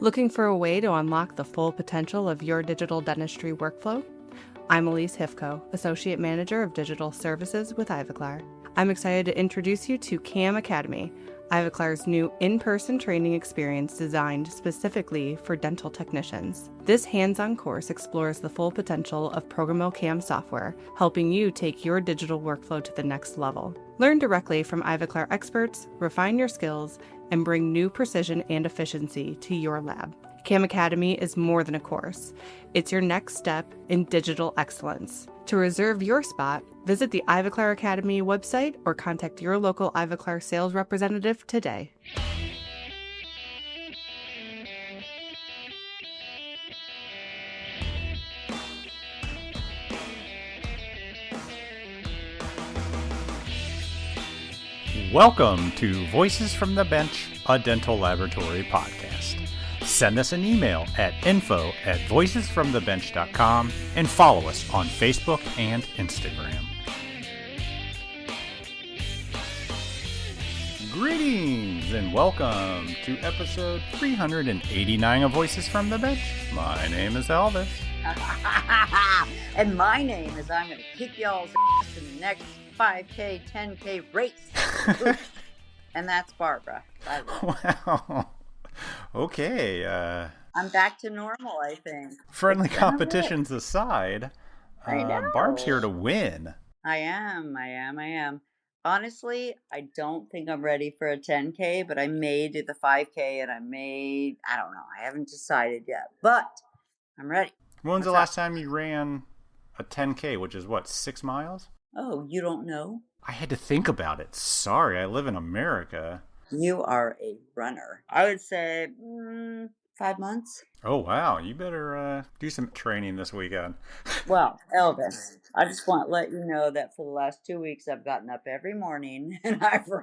Looking for a way to unlock the full potential of your digital dentistry workflow? I'm Elise Hifko, Associate Manager of Digital Services with Ivoclar. I'm excited to introduce you to CAM Academy, Ivoclar's new in-person training experience designed specifically for dental technicians. This hands-on course explores the full potential of programmable CAM software, helping you take your digital workflow to the next level. Learn directly from Ivoclar experts, refine your skills, and bring new precision and efficiency to your lab. CAM Academy is more than a course. It's your next step in digital excellence. To reserve your spot, visit the Ivoclar Academy website or contact your local Ivoclar sales representative today. Welcome to Voices from the Bench, a dental laboratory podcast. Send us an email at info@voicesfromthebench.com and follow us on Facebook and Instagram. Greetings and welcome to episode 389 of Voices from the Bench. My name is Elvis. And my name is I'm going to kick y'all's ass in the next 5K, 10K race. And that's Barbara. Wow. Okay. I'm back to normal, I think. Friendly competitions aside, I know. Barb's here to win. I am. Honestly, I don't think I'm ready for a 10K, but I may do the 5K and I don't know. I haven't decided yet, but I'm ready. When's the last time you ran a 10K, which is what, 6 miles? Oh, you don't know? I had to think about it. Sorry, I live in America. You are a runner. I would say 5 months. Oh, wow. You better do some training this weekend. Well, Elvis, I just want to let you know that for the last 2 weeks, I've gotten up every morning and I've run.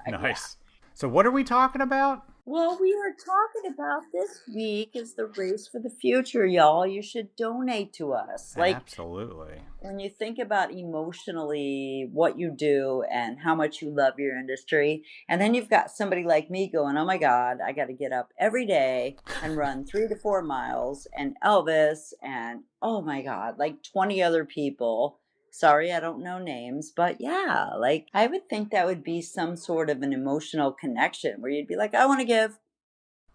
Nice. So what are we talking about? Well, we were talking about this week is the race for the future, y'all. You should donate to us. Absolutely. When you think about emotionally what you do and how much you love your industry, and then you've got somebody like me going, oh my God, I got to get up every day and run 3 to 4 miles, and Elvis and oh my God, like 20 other people. Sorry, I don't know names, but yeah, like I would think that would be some sort of an emotional connection where you'd be like, I want to give.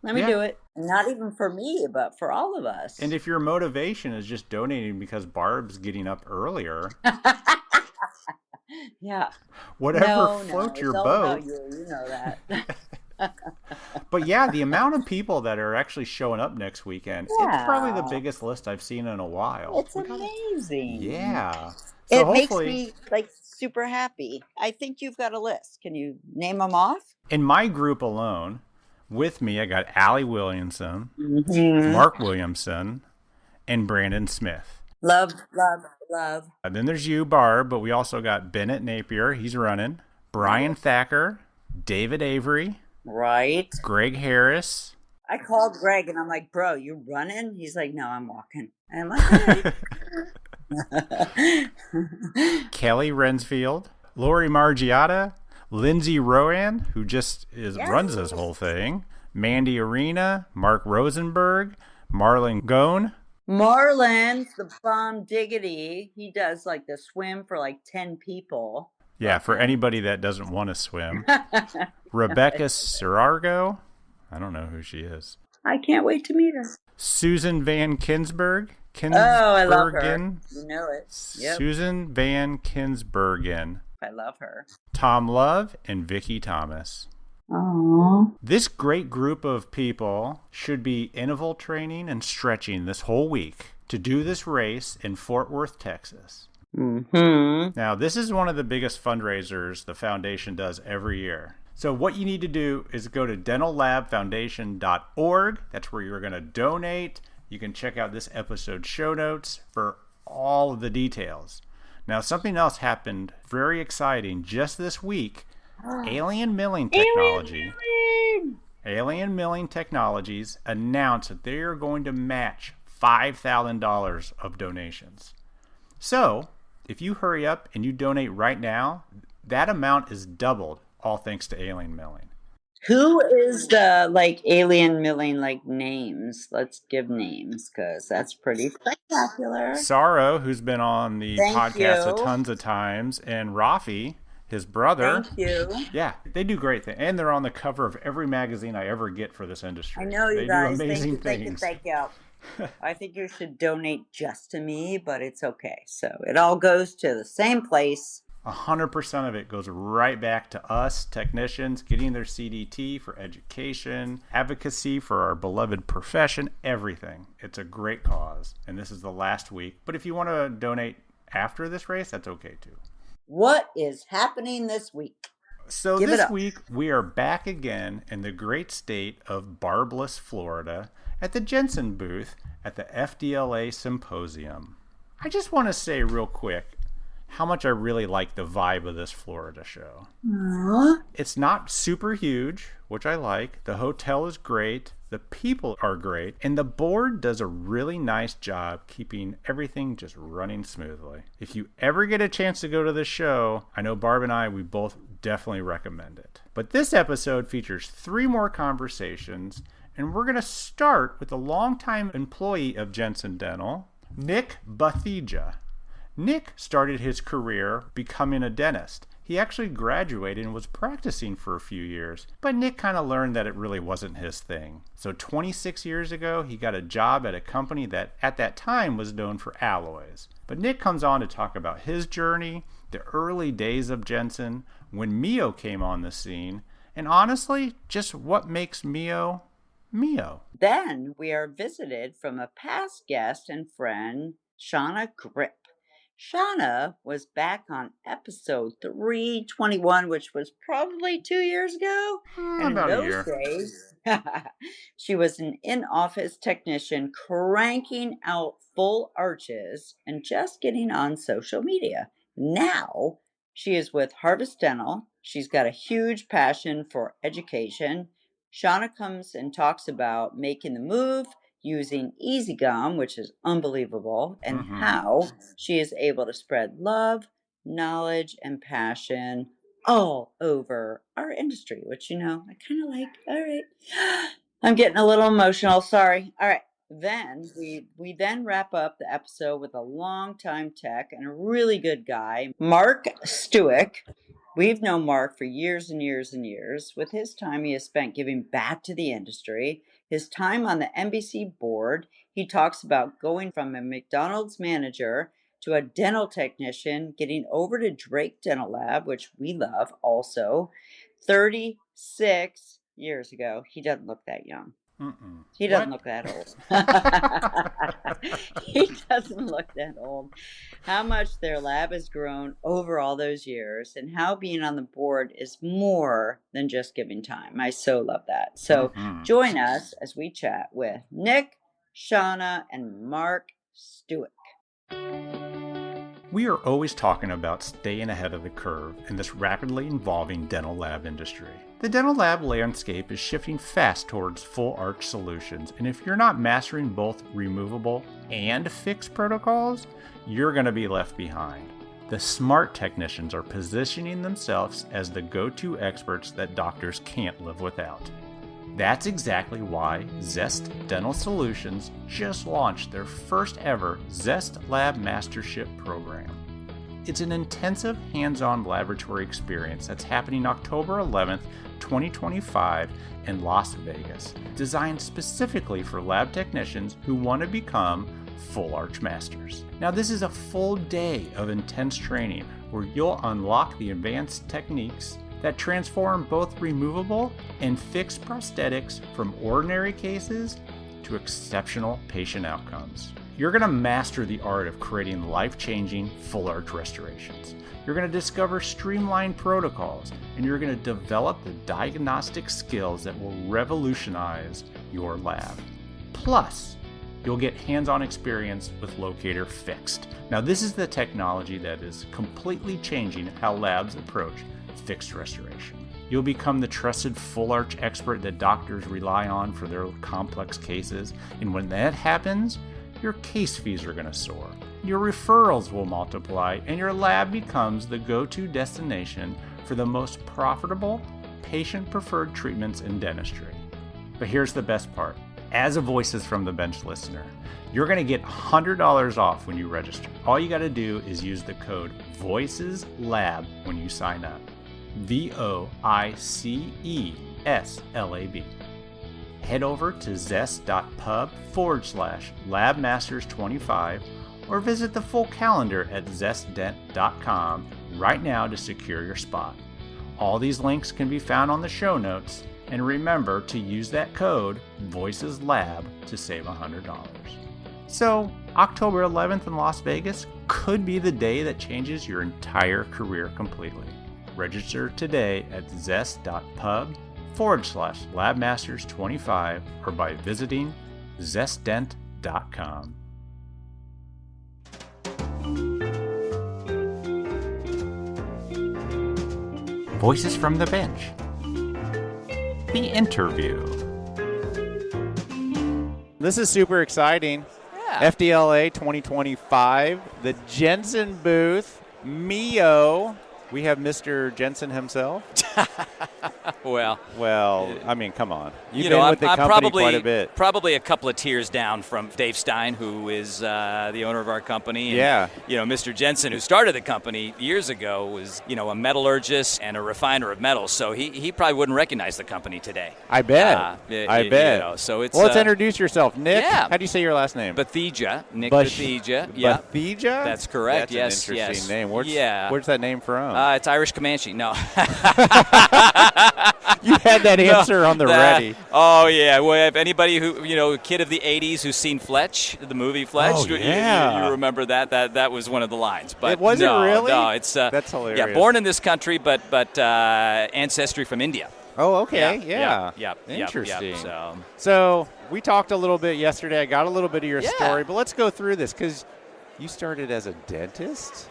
Let me do it. Not even for me, but for all of us. And if your motivation is just donating because Barb's getting up earlier. Yeah. Whatever floats your boat. All about you know that. But yeah, the amount of people that are actually showing up next weekend, it's probably the biggest list I've seen in a while. It's amazing. Yeah. So it makes me like super happy. I think you've got a list. Can you name them off? In my group alone, with me, I got Allie Williamson, Mark Williamson, and Brandon Smith. Love. And then there's you, Barb, but we also got Bennett Napier. He's running. Brian Thacker, David Avery. Right. Greg Harris. I called Greg and I'm like, bro, you running? He's like, no, I'm walking. And I'm like, hey. Kelly Rensfield, Lori Margiata, Lindsay Rowan, who just runs this whole thing, Mandy Arena, Mark Rosenberg, Marlon Gone. Marlon's the bomb diggity. He does like the swim for like 10 people. Yeah, for anybody that doesn't want to swim. Rebecca Serargo. I don't know who she is. I can't wait to meet her. Susan Van Kinsberg. Oh, I love her. You know it. Yep. Susan Van Kinsbergen. I love her. Tom Love and Vicky Thomas. Aww. This great group of people should be interval training and stretching this whole week to do this race in Fort Worth, Texas. Mm-hmm. Now, this is one of the biggest fundraisers the foundation does every year. So what you need to do is go to dentallabfoundation.org. That's where you're going to donate. You can check out this episode's show notes for all of the details. Now, something else happened very exciting just this week. Alien Milling Technologies announced that they are going to match $5,000 of donations. So, if you hurry up and you donate right now, that amount is doubled, all thanks to Alien Milling. Who is the alien milling names? Let's give names because that's pretty spectacular. Sorrow, who's been on the Thank podcast a you. tons of times, and Rafi, his brother. Thank you. Yeah, they do great things. And they're on the cover of every magazine I ever get for this industry. I know you they guys. do amazing Thank you. things. I think you should donate just to me, but it's okay. So it all goes to the same place. 100% of it goes right back to us technicians getting their CDT for education, advocacy for our beloved profession, everything. It's a great cause, and this is the last week. But if you want to donate after this race, that's okay too. What is happening this week? So this week we are back again in the great state of barbless Florida at the Jensen booth at the FDLA Symposium. I just want to say real quick how much I really like the vibe of this Florida show. Aww. It's not super huge, which I like. The hotel is great. The people are great. And the board does a really nice job keeping everything just running smoothly. If you ever get a chance to go to the show, I know Barb and I, we both definitely recommend it. But this episode features 3 more conversations, and we're going to start with a longtime employee of Jensen Dental, Nick Bathija. Nick started his career becoming a dentist. He actually graduated and was practicing for a few years, but Nick kind of learned that it really wasn't his thing. So 26 years ago, he got a job at a company that at that time was known for alloys. But Nick comes on to talk about his journey, the early days of Jensen, when MIYO came on the scene, and honestly, just what makes MIYO MIYO. Then we are visited from a past guest and friend, Shaana Gripp. Shanna was back on episode 321, which was probably 2 years ago. And About in a year. those days, she was an in-office technician cranking out full arches and just getting on social media. Now she is with Harvest Dental. She's got a huge passion for education. Shauna comes and talks about making the move, using Easy Gum, which is unbelievable, and how she is able to spread love, knowledge, and passion all over our industry, which, I kind of like. All right. I'm getting a little emotional. Sorry. All right. Then we then wrap up the episode with a longtime tech and a really good guy, Mark Stueck. We've known Mark for years and years and years. With his time he has spent giving back to the industry, his time on the NBC board, he talks about going from a McDonald's manager to a dental technician, getting over to Drake Dental Lab, which we love also, 36 years ago. He doesn't look that young. He doesn't look that old. He doesn't look that old. How much their lab has grown over all those years and how being on the board is more than just giving time. I so love that. So join us as we chat with Nick, Shauna, and Mark Stueck. We are always talking about staying ahead of the curve in this rapidly evolving dental lab industry. The dental lab landscape is shifting fast towards full arch solutions, and if you're not mastering both removable and fixed protocols, you're going to be left behind. The smart technicians are positioning themselves as the go-to experts that doctors can't live without. That's exactly why Zest Dental Solutions just launched their first ever Zest Lab Mastership program. It's an intensive hands-on laboratory experience that's happening October 11th, 2025 in Las Vegas, designed specifically for lab technicians who want to become full arch masters. Now, this is a full day of intense training where you'll unlock the advanced techniques that transform both removable and fixed prosthetics from ordinary cases to exceptional patient outcomes. You're going to master the art of creating life-changing full arch restorations. You're going to discover streamlined protocols, and you're going to develop the diagnostic skills that will revolutionize your lab. Plus, you'll get hands-on experience with Locator Fixed. Now, this is the technology that is completely changing how labs approach fixed restoration. You'll become the trusted full arch expert that doctors rely on for their complex cases, and when that happens, your case fees are going to soar. Your referrals will multiply, and your lab becomes the go-to destination for the most profitable patient-preferred treatments in dentistry. But here's the best part. As a Voices from the Bench listener, you're going to get $100 off when you register. All you got to do is use the code VOICESLAB when you sign up. VOICESLAB. Head over to zest.pub/labmasters25 or visit the full calendar at zestdent.com right now to secure your spot. All these links can be found on the show notes, and remember to use that code VOICESLAB to save $100. So, October 11th in Las Vegas could be the day that changes your entire career completely. Register today at zest.pub/labmasters25 or by visiting zestdent.com. Voices from the Bench. The interview. This is super exciting. Yeah. FDLA 2025, the Jensen booth, MIYO. We have Mr. Jensen himself. Well, I mean, come on. You've you been know, with the I'm company probably, quite a bit. Probably a couple of tiers down from Dave Stein, who is the owner of our company. And, Yeah. You know, Mr. Jensen, who started the company years ago, was, you know, a metallurgist and a refiner of metals. So he probably wouldn't recognize the company today. I bet. I bet. You know, so it's, well, let's introduce yourself. Nick, yeah. how do you say your last name? Bathija. Nick Bash- Bathija. Yeah. Bathija? That's correct. That's an interesting name. Where's that name from? It's Irish Comanche. No. You had that answer on the ready. Oh, yeah. Well, if anybody who, you know, kid of the 80s who's seen Fletch, the movie Fletch, Oh, yeah. you remember that? That was one of the lines. But Was it really? No, it's that's hilarious. Yeah, born in this country, but ancestry from India. Oh, okay. Yeah. Interesting. So we talked a little bit yesterday. I got a little bit of your Yeah. story, but let's go through this because you started as a dentist.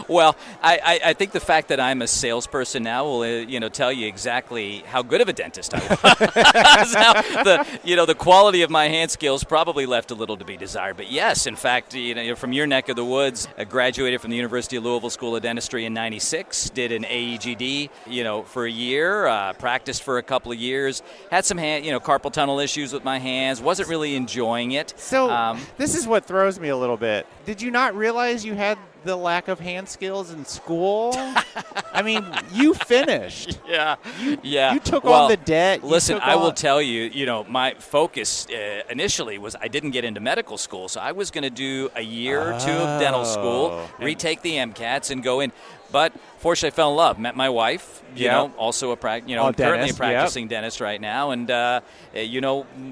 Well, I think the fact that I'm a salesperson now will tell you exactly how good of a dentist I was. Now, the quality of my hand skills probably left a little to be desired. But yes, in fact, from your neck of the woods, I graduated from the University of Louisville School of Dentistry in '96. Did an AEGD, for a year. Practiced for a couple of years. Had some carpal tunnel issues with my hands. Wasn't really enjoying it. So this is what throws me a little bit. Did you not realize you had the lack of hand skills in school? I mean, you finished. Yeah. You took on the debt. Listen, I will tell you, my focus initially was I didn't get into medical school, so I was going to do a year or two of dental school, retake the MCATs, and go in. But fortunately, I fell in love. Met my wife. Also currently a practicing dentist right now, and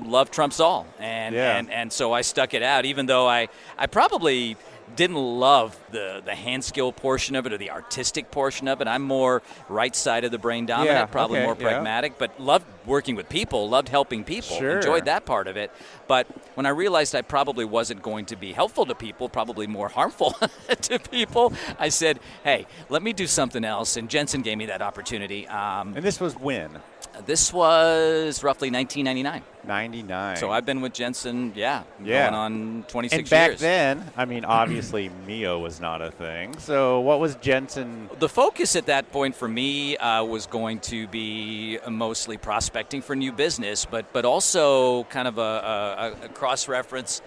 love trumps all. And so I stuck it out, even though I probably didn't love the hand skill portion of it or the artistic portion of it. I'm more right side of the brain dominant, probably more pragmatic, but loved working with people, loved helping people, enjoyed that part of it. But when I realized I probably wasn't going to be helpful to people, probably more harmful to people, I said, hey, let me do something else. And Jensen gave me that opportunity. And this was when? This was roughly 1999. 99. So I've been with Jensen, going on 26 years. And back then, I mean, obviously MIYO was not a thing. So what was Jensen? The focus at that point for me was going to be mostly prospecting for new business, but also kind of a cross-reference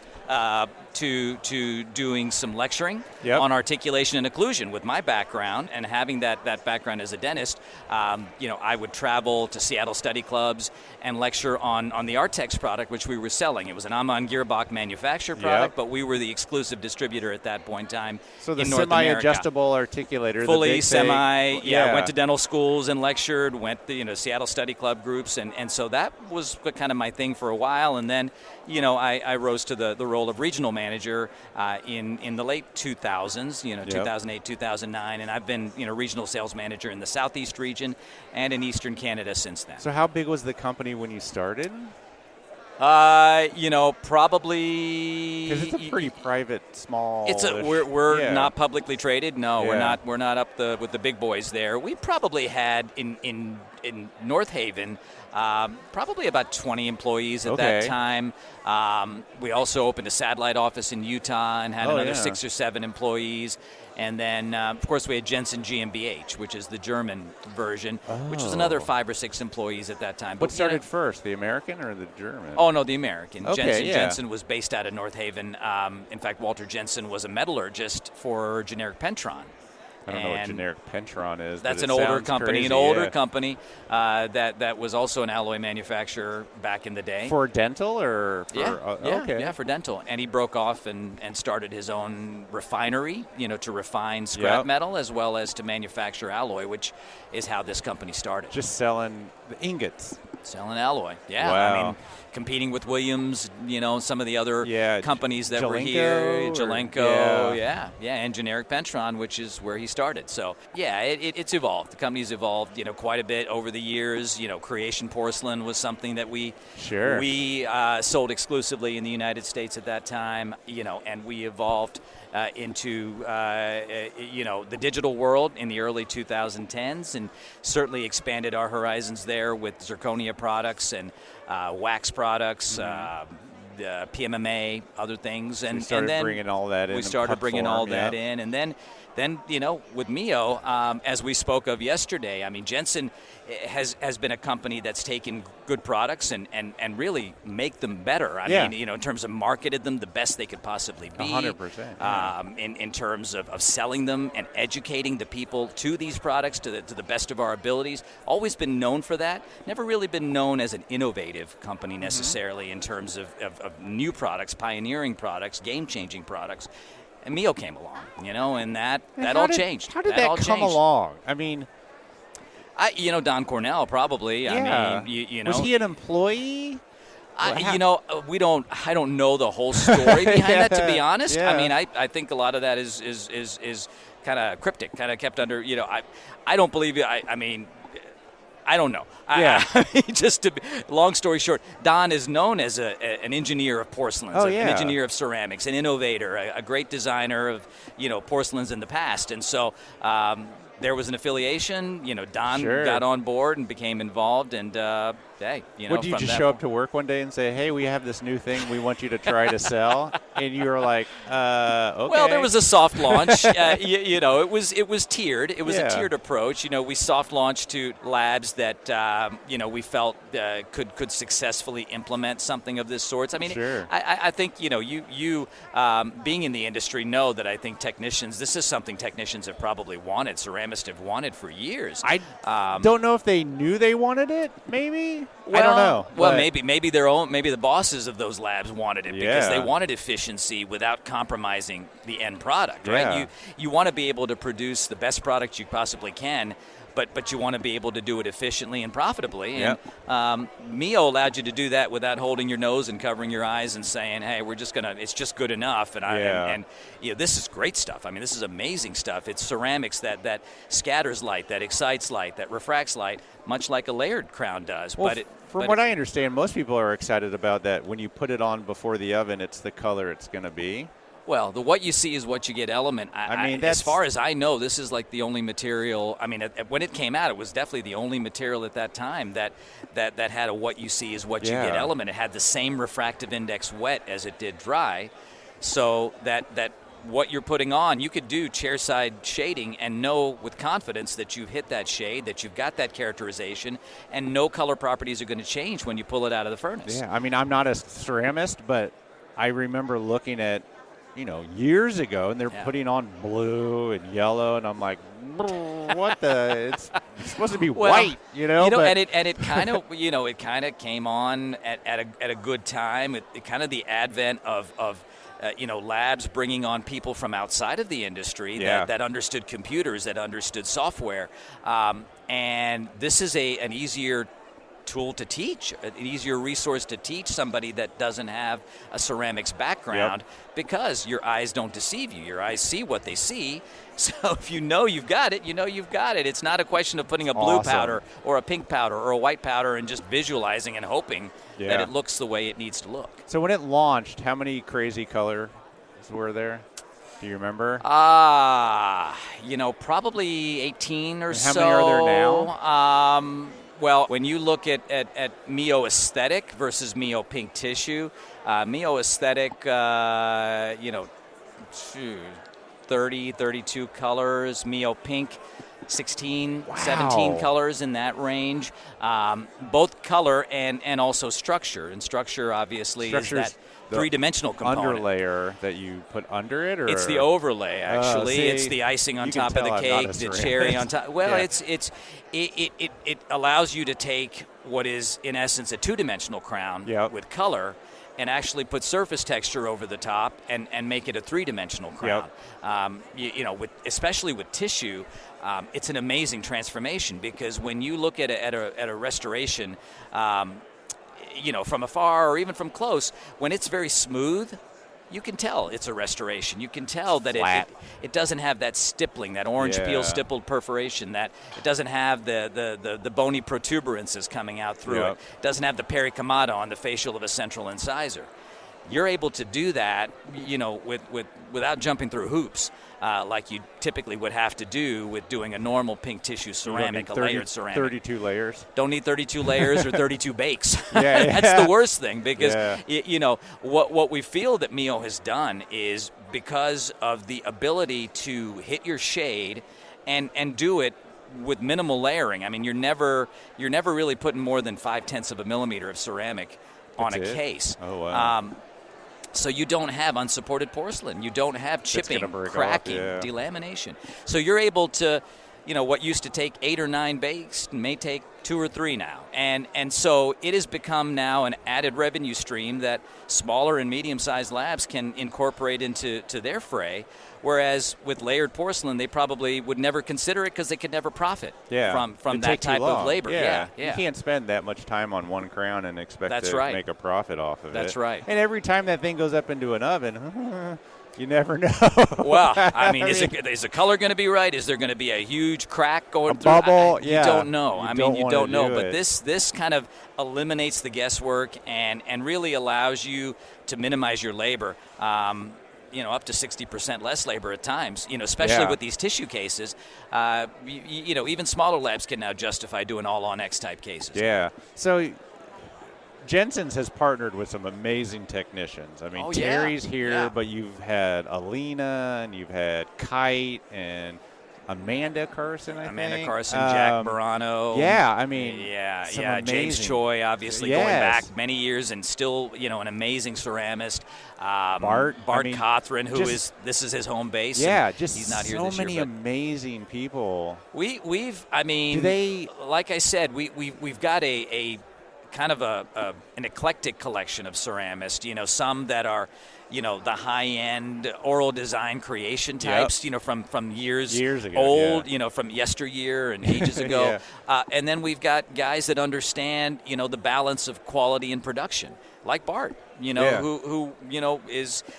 to doing some lecturing on articulation and occlusion. With my background and having that background as a dentist, I would travel to Seattle study clubs and lecture on the Artex product, which we were selling. It was an Amann Gierbach manufacturer product, but we were the exclusive distributor at that point in time. So the semi-adjustable articulator, fully the big semi, went to dental schools and lectured, went to Seattle study club groups, and so that was kind of my thing for a while, and then I rose to the role of regional manager in the late 2000s, 2008, 2009, and I've been regional sales manager in the Southeast region and in Eastern Canada since then. So how big was the company when you started? Probably because it's a pretty private, small. We're not publicly traded. No, we're not up with the big boys there. We probably had in North Haven Probably about 20 employees at that time. We also opened a satellite office in Utah and had another 6 or 7 employees. And then, of course, we had Jensen GmbH, which is the German version, which was another 5 or 6 employees at that time. What started first, the American or the German? Oh, no, the American. Okay, Jensen was based out of North Haven. In fact, Walter Jensen was a metallurgist for generic Pentron. I don't know what generic Pentron is. That's but an older company. Crazy, an older company that was also an alloy manufacturer back in the day. For dental or? For dental. And he broke off and started his own refinery, to refine scrap metal as well as to manufacture alloy, which is how this company started. Just selling the ingots. Selling alloy, yeah. Wow. I mean, competing with Williams, some of the other companies that were here. Jalenko, and generic Pentron, which is where he started. So, it's evolved. The company's evolved, quite a bit over the years. Creation porcelain was something that we sold exclusively in the United States at that time, and we evolved into the digital world in the early 2010s, and certainly expanded our horizons there with zirconia products and wax products, PMMA, other things, and we started then bringing all that in. We started bringing all that in, and then with MIYO, as we spoke of yesterday, I mean, Jensen has been a company that's taken good products and really make them better. I mean, in terms of marketed them the best they could possibly be. 100%. In terms of selling them and educating the people to these products to the best of our abilities. Always been known for that. Never really been known as an innovative company necessarily in terms of new products, pioneering products, game-changing products. And MIYO came along, and that all changed. How did that come along? I mean, Don Cornell probably. Yeah. I mean, was he an employee? I don't know the whole story behind that, to be honest. Yeah. I mean, I think a lot of that is kind of cryptic, kind of kept under. I don't believe it. I mean, I don't know. Yeah. Long story short, Don is known as an engineer of porcelains, an engineer of ceramics, an innovator, a great designer of porcelains in the past, and so. There was an affiliation. Don got on board and became involved, and Would you just show up to work one day and say, "Hey, we have this new thing we want you to try to sell," and you were like, "Okay." Well, there was a soft launch. It was tiered. It was a tiered approach. We soft launched to labs that we felt could successfully implement something of this sort. I mean, I think you being in the industry know that I think this is something technicians have probably wanted. Ceramists have wanted for years. I don't know if they knew they wanted it. Maybe I don't know. Well, maybe the bosses of those labs wanted it because they wanted efficiency without compromising the end product. Right? You want to be able to produce the best product you possibly can. But you want to be able to do it efficiently and profitably. And MIYO allowed you to do that without holding your nose and covering your eyes and saying, "Hey, it's just good enough." And this is great stuff. I mean, this is amazing stuff. It's ceramics that scatters light, that excites light, that refracts light, much like a layered crown does. Well, from what I understand, most people are excited about that. When you put it on before the oven, it's the color it's going to be. Well, the what you see is what you get element. As far as I know, this is like the only material. I mean, when it came out, it was definitely the only material at that time that had a what you see is what you get element. It had the same refractive index wet as it did dry, so that what you're putting on, you could do chairside shading and know with confidence that you've hit that shade, that you've got that characterization, and no color properties are going to change when you pull it out of the furnace. Yeah, I mean, I'm not a ceramist, but I remember looking at years ago, and they're putting on blue and yellow, and I'm like, what the? It's supposed to be white, and it kind of, it kind of came on at a good time. It kind of the advent of labs bringing on people from outside of the industry that understood computers, that understood software, and this is an easier tool to teach, an easier resource to teach somebody that doesn't have a ceramics background because your eyes don't deceive you. Your eyes see what they see. So if you've got it, you've got it. It's not a question of putting a blue powder or a pink powder or a white powder and just visualizing and hoping that it looks the way it needs to look. So when it launched, how many crazy colors were there? Do you remember? Probably 18 or so. How many are there now? Well, when you look at MIYO aesthetic versus MIYO pink tissue, MIYO aesthetic, 30, 32 colors, MIYO pink, 16, 17 colors in that range, both color and also structure. And structure, obviously, is that three-dimensional component. Underlayer that you put under it, or it's the overlay. Actually, it's the icing on top of the cake, the cherry on top. Well, it allows you to take what is in essence a two-dimensional crown with color, and actually put surface texture over the top and make it a three-dimensional crown. Especially with tissue, it's an amazing transformation, because when you look at a restoration, from afar or even from close, when it's very smooth, you can tell it's a restoration. You can tell that it doesn't have that stippling, that orange peel stippled perforation, that it doesn't have the bony protuberances coming out through it. It doesn't have the pericamata on the facial of a central incisor. You're able to do that, without jumping through hoops, like you typically would have to do with doing a normal pink tissue ceramic, a layered ceramic. 32 layers. Don't need 32 layers or 32 bakes. That's the worst thing, because what we feel that MIYO has done is, because of the ability to hit your shade and do it with minimal layering. I mean, you're never really putting more than 0.5 of a millimeter of ceramic on a case. Oh, wow. So you don't have unsupported porcelain. You don't have chipping, cracking, delamination. So you're able to, what used to take 8 or 9 bakes may take 2 or 3 now. And so it has become now an added revenue stream that smaller and medium-sized labs can incorporate into their fray, whereas with layered porcelain, they probably would never consider it because they could never profit from that type of labor. Yeah. You can't spend that much time on one crown and expect to make a profit off of it. That's right. And every time that thing goes up into an oven, you never know. Well, is the color going to be right? Is there going to be a huge crack going through? Bubble? You don't know. You don't know. But this kind of eliminates the guesswork and really allows you to minimize your labor. Up to 60% less labor at times, especially with these tissue cases. Even smaller labs can now justify doing all-on-X type cases. Yeah. So Jensen's has partnered with some amazing technicians. I mean, Terry's here, but you've had Alina, and you've had Kite, and Amanda Carson, I think. Jack Barano. James Choi, obviously going back many years and still, an amazing ceramist. Bart Cothran, this is his home base. Yeah, he's not here so this year. many amazing people. Like I said, we've got a kind of an eclectic collection of ceramists. Some that are, the high-end oral design creation types, from years ago, old, from yesteryear and ages ago. And then we've got guys that understand, the balance of quality and production, like Bart, who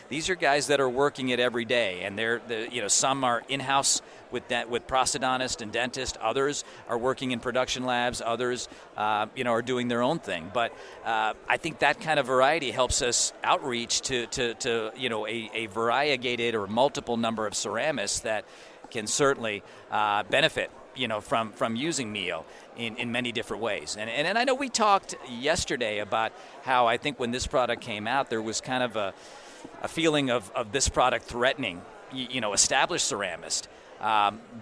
these are guys that are working it every day, and they're some are in-house with prosthodontist and dentist. Others are working in production labs. Others, are doing their own thing. But I think that kind of variety helps us outreach to a variegated or multiple number of ceramists that can certainly benefit from using MIYO in many different ways. And I know we talked yesterday about how I think when this product came out, there was kind of a feeling of this product threatening, established ceramist.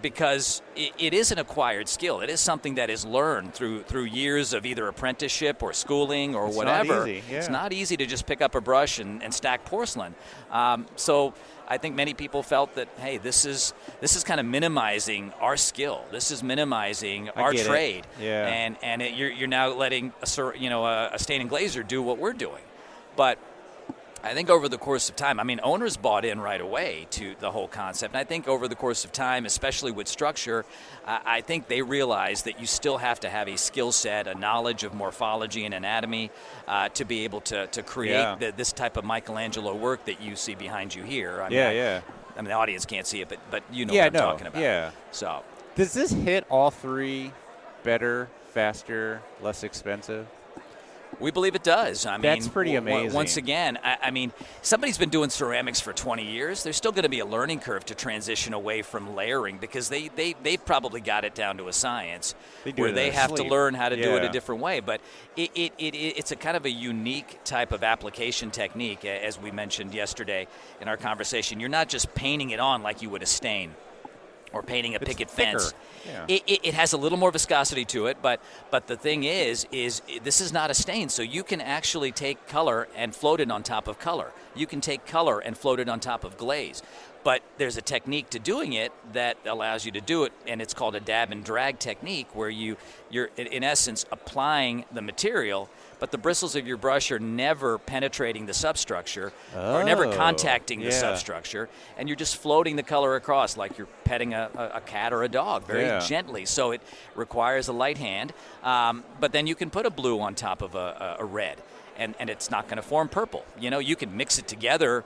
Because it is an acquired skill. It is something that is learned through years of either apprenticeship or schooling or whatever. Not easy. Yeah. It's not easy to just pick up a brush and stack porcelain. So I think many people felt that, hey, this is kind of minimizing our skill. This is minimizing our trade. Yeah. And you're now letting a stain and glazer do what we're doing. But I think over the course of time, owners bought in right away to the whole concept. And I think over the course of time, especially with structure, I think they realized that you still have to have a skill set, a knowledge of morphology and anatomy to be able to create this type of Michelangelo work that you see behind you here. The audience can't see it, but what I'm talking about. Yeah. So, does this hit all three: better, faster, less expensive? We believe it does. I mean, that's pretty amazing. Once again, I mean, somebody's been doing ceramics for 20 years. There's still going to be a learning curve to transition away from layering because they've probably got it down to a science where they have to learn how to do it a different way. But it's a kind of a unique type of application technique, as we mentioned yesterday in our conversation. You're not just painting it on like you would a stain or painting a picket fence. Yeah. It has a little more viscosity to it, but the thing is this is not a stain, so you can actually take color and float it on top of color. You can take color and float it on top of glaze. But there's a technique to doing it that allows you to do it, and it's called a dab and drag technique, where you're in essence applying the material, but the bristles of your brush are never penetrating the substructure or never contacting the substructure, and you're just floating the color across like you're petting a cat or a dog very gently. So it requires a light hand, but then you can put a blue on top of a red, and it's not going to form purple. You know, you can mix it together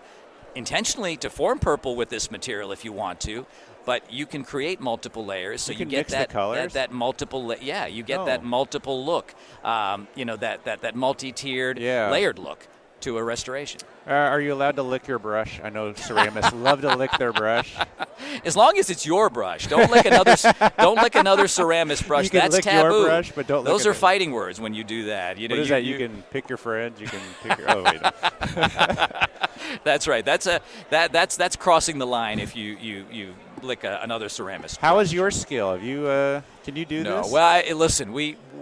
intentionally to form purple with this material if you want to, but you can create multiple layers, so you get that multiple. You get that multiple look. That multi-tiered, layered look to a restoration. Are you allowed to lick your brush? I know ceramists love to lick their brush. As long as it's your brush, don't lick another. Don't lick another ceramist brush. You can That's lick taboo. Your brush, but don't. Those are fighting words when you do that. You know, what is that? You can pick your friends. You can pick your. Oh wait. No. That's right. That's crossing the line if you lick another ceramist. How is your skill? Have you? Can you do this? No. Well, listen.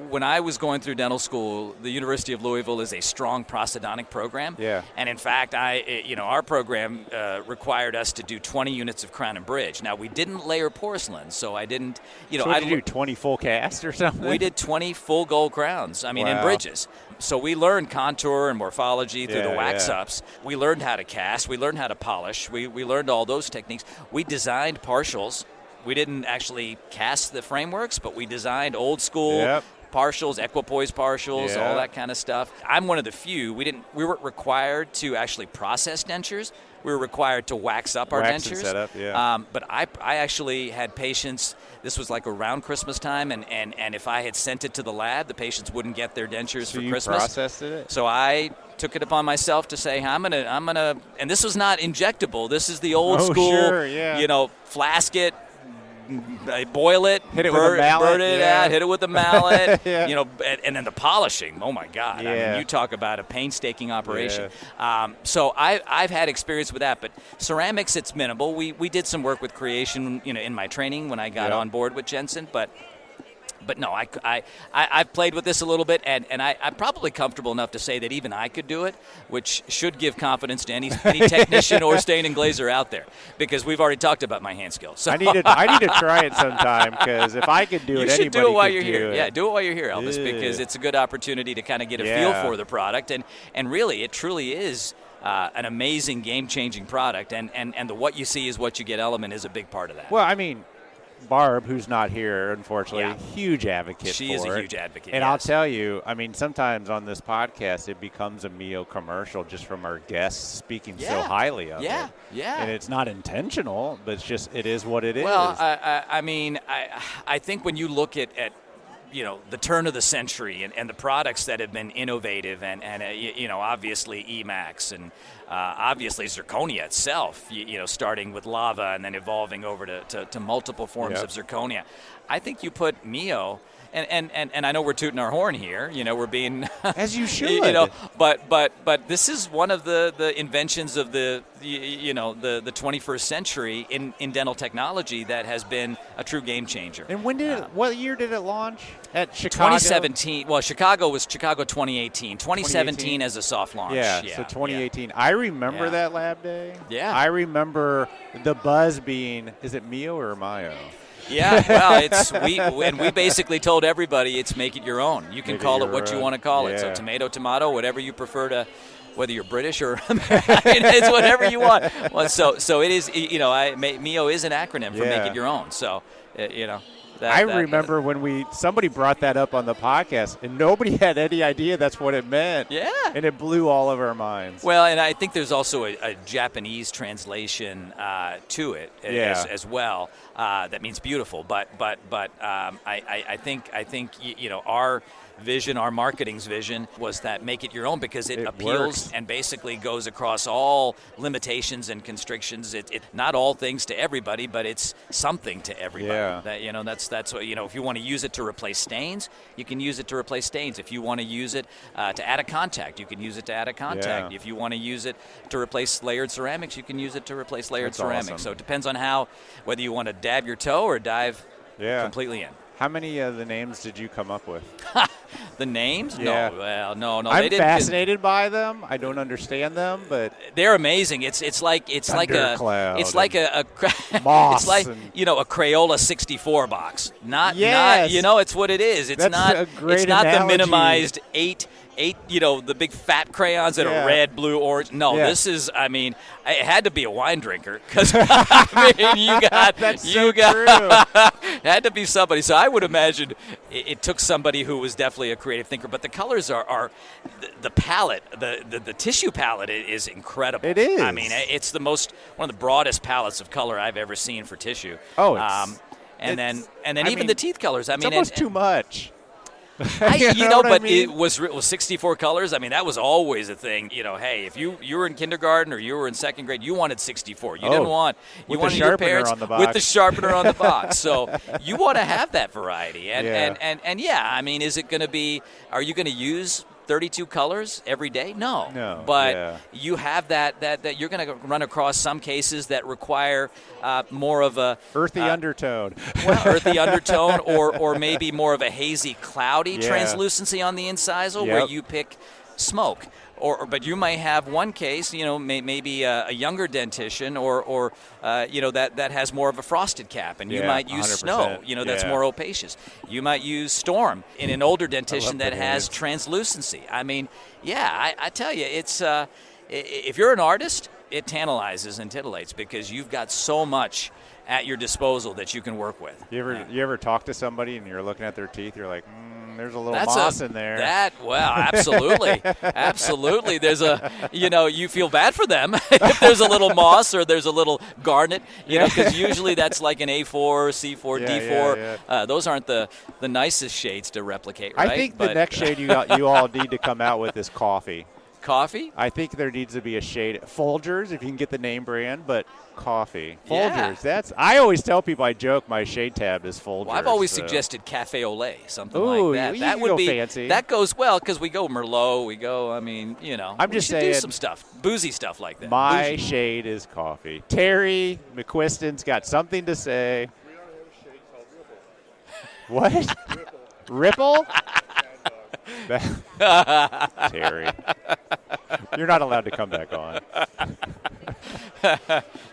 When I was going through dental school, the University of Louisville is a strong prosthodontic program. Yeah. And in fact, our program required us to do 20 units of crown and bridge. Now, we didn't layer porcelain, so I didn't. So did you do 20 full casts or something? We did 20 full gold crowns. And bridges. So we learned contour and morphology through the wax-ups. We learned how to cast. We learned how to polish. We learned all those techniques. We designed partials. We didn't actually cast the frameworks, but we designed old school partials, equipoise partials, all that kind of stuff. I'm one of the few. We weren't required to actually process dentures. We were required to wax up our dentures. And set up, but I actually had patients. This was like around Christmas time, and if I had sent it to the lab, the patients wouldn't get their dentures for Christmas. So you processed it? So I took it upon myself to say, I'm gonna, and this was not injectable. This is the old school, flask it. Boil it, hit it with a mallet, burn it out, hit it with a mallet, and then the polishing. Oh my God! I mean, you talk about a painstaking operation. So I've had experience with that, but ceramics, it's minimal. We did some work with creation, in my training when I got on board with Jensen, but no, I've played with this a little bit, and I'm probably comfortable enough to say that even I could do it, which should give confidence to any technician or stain and glazer out there, because we've already talked about my hand skills. So. I need to try it sometime, because if I could do it, anybody could do it. You should do it while you're here. Yeah, do it while you're here, Elvis, because it's a good opportunity to kind of get a feel for the product, and really, it truly is an amazing, game-changing product, and the what you see is what you get element is a big part of that. Well, I mean, Barb, who's not here, unfortunately, huge advocate for it. She is a huge advocate, And I'll tell you, I mean, sometimes on this podcast, it becomes a MIYO commercial just from our guests speaking so highly of it. Yeah. And it's not intentional, but it is what it is. Well, I think when you look at the turn of the century and the products that have been innovative and obviously Emax and obviously zirconia itself, starting with lava and then evolving over to multiple forms of zirconia. I think you put MIYO, and I know we're tooting our horn here, we're being as you should, but this is one of the inventions of the 21st century in dental technology that has been a true game changer. And when did what year did it launch? At Chicago? 2017. Well, Chicago was Chicago 2018. 2017 as a soft launch. Yeah, so 2018. I remember that lab day. Yeah. I remember the buzz being, is it MIYO or MIYO? Yeah, well, we basically told everybody it's make it your own. You can call it what you want to call it. So tomato, whatever you prefer to, whether you're British or American, it's whatever you want. Well, so it is. MIYO is an acronym for make it your own. So I remember when somebody brought that up on the podcast, and nobody had any idea that's what it meant. Yeah. And it blew all of our minds. Well, and I think there's also a Japanese translation to it as well that means beautiful. But I think vision, our marketing's vision, was that make it your own because it appeals works. and basically goes across all limitations and constrictions. It not all things to everybody, but it's something to everybody. Yeah. That's what, if you want to use it to replace stains, you can use it to replace stains. If you want to use it to add a contact, you can use it to add a contact. Yeah. If you want to use it to replace layered ceramics, you can use it to replace layered That's ceramics. awesome. So it depends on whether you want to dab your toe or dive completely in. How many of the names did you come up with? The names? Yeah. No. Well, no. I'm they didn't, fascinated by them. I don't understand them, but they're amazing. It's like a Thundercloud it's like a moss it's like and- a Crayola 64 box. Not Yes. it's what it is. It's That's not a great it's not the analogy. minimized eight the big fat crayons that are red, blue, orange. No, Yeah. this is it had to be a wine drinker because you got That's you so got true. it had to be somebody. So I would imagine it took somebody who was definitely a creative thinker. But the colors are the palette, the tissue palette is incredible. It is. I mean, it's one of the broadest palettes of color I've ever seen for tissue. Oh, it's, and then I even mean, the teeth colors. I it's mean, almost too much. you know, what I but mean? it was 64 colors. I mean, that was always a thing. Hey, if you were in kindergarten or you were in second grade, you wanted 64. You didn't want with wanted the your sharpener parents on the with the box. sharpener on the box. So you want to have that variety. And Yeah. and yeah, I mean, is it going to be? Are you going to use 32 colors every day? No. But you have that you're going to run across some cases that require more of a Earthy undertone. earthy undertone or maybe more of a hazy, cloudy translucency on the incisal where you pick smoke. But you might have one case, maybe a younger dentition or that has more of a frosted cap, and you might use 100%. snow, that's more opacious. You might use storm in an older dentition that the has names. translucency. I mean, I tell you, it's if you're an artist, it tantalizes and titillates because you've got so much at your disposal that you can work with. You ever talk to somebody and you're looking at their teeth, you're like, there's a little moss in there. Absolutely. Absolutely. There's you feel bad for them if there's a little moss or there's a little garnet, because usually that's like an A4, C4, D4. Yeah. Those aren't the nicest shades to replicate, right? I think the next shade you all need to come out with is coffee. Coffee? I think there needs to be a shade. Folgers, if you can get the name brand, but coffee. Folgers. Yeah. I always tell people, I joke, my shade tab is Folgers. Well, I've always suggested Cafe au lait, something Ooh, like that. you That can would go be fancy. That goes well because we go Merlot, I'm just we should saying, do some stuff, boozy stuff like that. My Bougie. shade is coffee. Terry McQuiston's got something to say. What? Ripple? Terry. You're not allowed to come back on.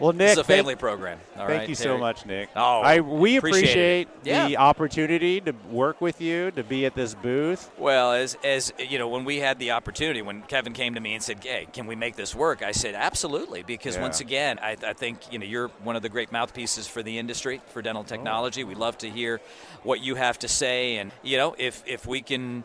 Well, Nick, This is a family program. All thank right, you so Terry. much, Nick. Oh, we appreciate it. the opportunity to work with you, to be at this booth. Well, as when we had the opportunity, when Kevin came to me and said, "Hey, can we make this work?" I said, "Absolutely," because once again, I think you're one of the great mouthpieces for the industry, for dental technology. We'd love to hear what you have to say, and if we can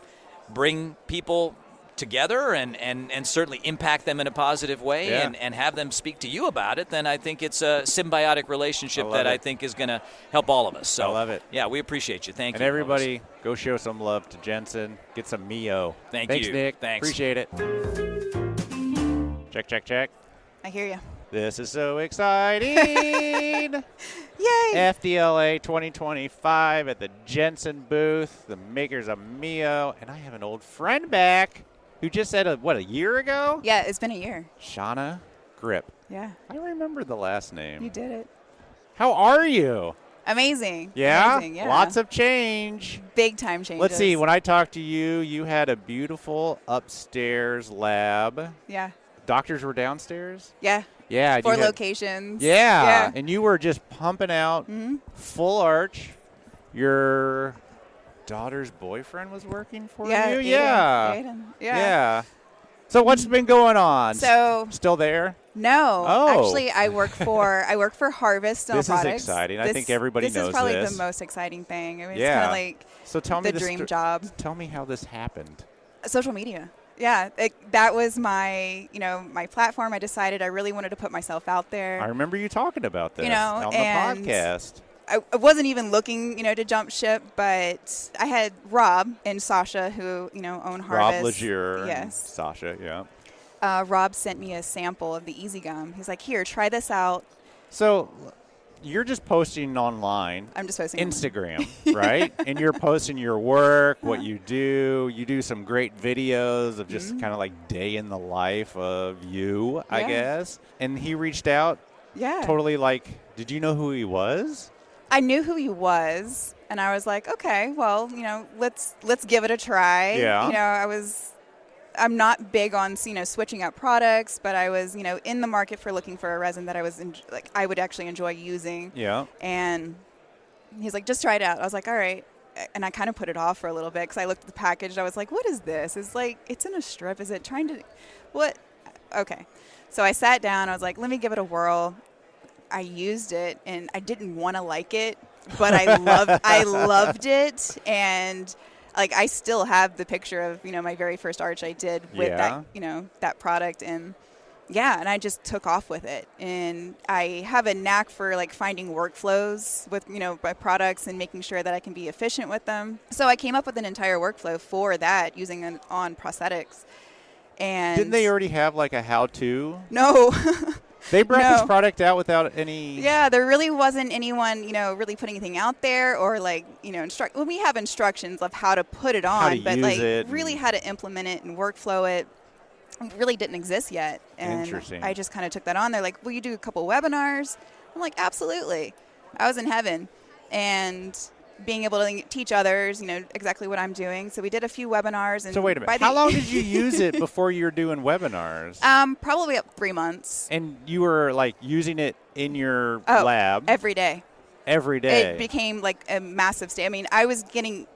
bring people together and certainly impact them in a positive way and have them speak to you about it, then I think it's a symbiotic relationship that I think is going to help all of us. So I love it. Yeah, we appreciate you. Thank you. And everybody, go show some love to Jensen. Get some MIYO. Thanks, you. Nick. Thanks. Appreciate it. Check. I hear you. This is so exciting. Yay! FDLA 2025 at the Jensen booth, the makers of MIYO. And I have an old friend back who just said, a year ago? Yeah, it's been a year. Shaana Gripp. Yeah, I remember the last name. you did it. How are you? Amazing. Yeah? Amazing, yeah. Lots of change. big time changes. Let's see. When I talked to you, you had a beautiful upstairs lab. Yeah. Doctors were downstairs? Yeah. Yeah. 4 you had- locations. Yeah. And you were just pumping out Mhm. full arch. Your daughter's boyfriend was working for Yeah. you? Aiden. Yeah. Aiden. Yeah. Yeah. So what's been going on? So Still there? no, Oh. actually, I work for Harvest Dental This is Products. exciting. I think everybody knows This is probably this. the most exciting thing. I mean, Yeah. it's kind of like So tell me the dream job. Tell me how this happened. Social media. Yeah, that was my my platform. I decided I really wanted to put myself out there. I remember you talking about this You know, on the and podcast. I wasn't even looking, to jump ship, but I had Rob and Sasha, who, own Harvest. Rob Legier. Yes. Sasha, yeah. Rob sent me a sample of the Easy Gum. He's like, here, try this out. So you're just posting online. I'm just posting Instagram, right? And you're posting your work, what you do. You do some great videos of just kind of like day in the life of you, I guess. And he reached out. Yeah. Totally like, did you know who he was? I knew who he was, and I was like, okay, well, let's give it a try. Yeah. I'm not big on, switching up products, but I was, in the market for looking for a resin that I would actually enjoy using. Yeah. And he's like, just try it out. I was like, all right. And I kind of put it off for a little bit because I looked at the package. And I was like, what is this? It's in a strip. Is it trying to, what? Okay. So I sat down. I was like, let me give it a whirl. I used it, and I didn't want to like it, but I loved it. And I still have the picture of, my very first arch I did with that, that product. And and I just took off with it. And I have a knack for finding workflows with, my products and making sure that I can be efficient with them. So I came up with an entire workflow for that using it on prosthetics. And didn't they already have a how-to? No. They brought this product out without any... Yeah, there really wasn't anyone, really putting anything out there or we have instructions of how to put it on, how to but use it really how to implement it and workflow it really didn't exist yet. And Interesting. I just kind of took that on. They're like, will you do a couple webinars? I'm like, absolutely. I was in heaven. And being able to teach others, exactly what I'm doing. So we did a few webinars. And so wait a minute. How long did you use it before you were doing webinars? Probably up 3 months. And you were using it in your lab? Every day. Every day. It became a massive stay. I mean, I was getting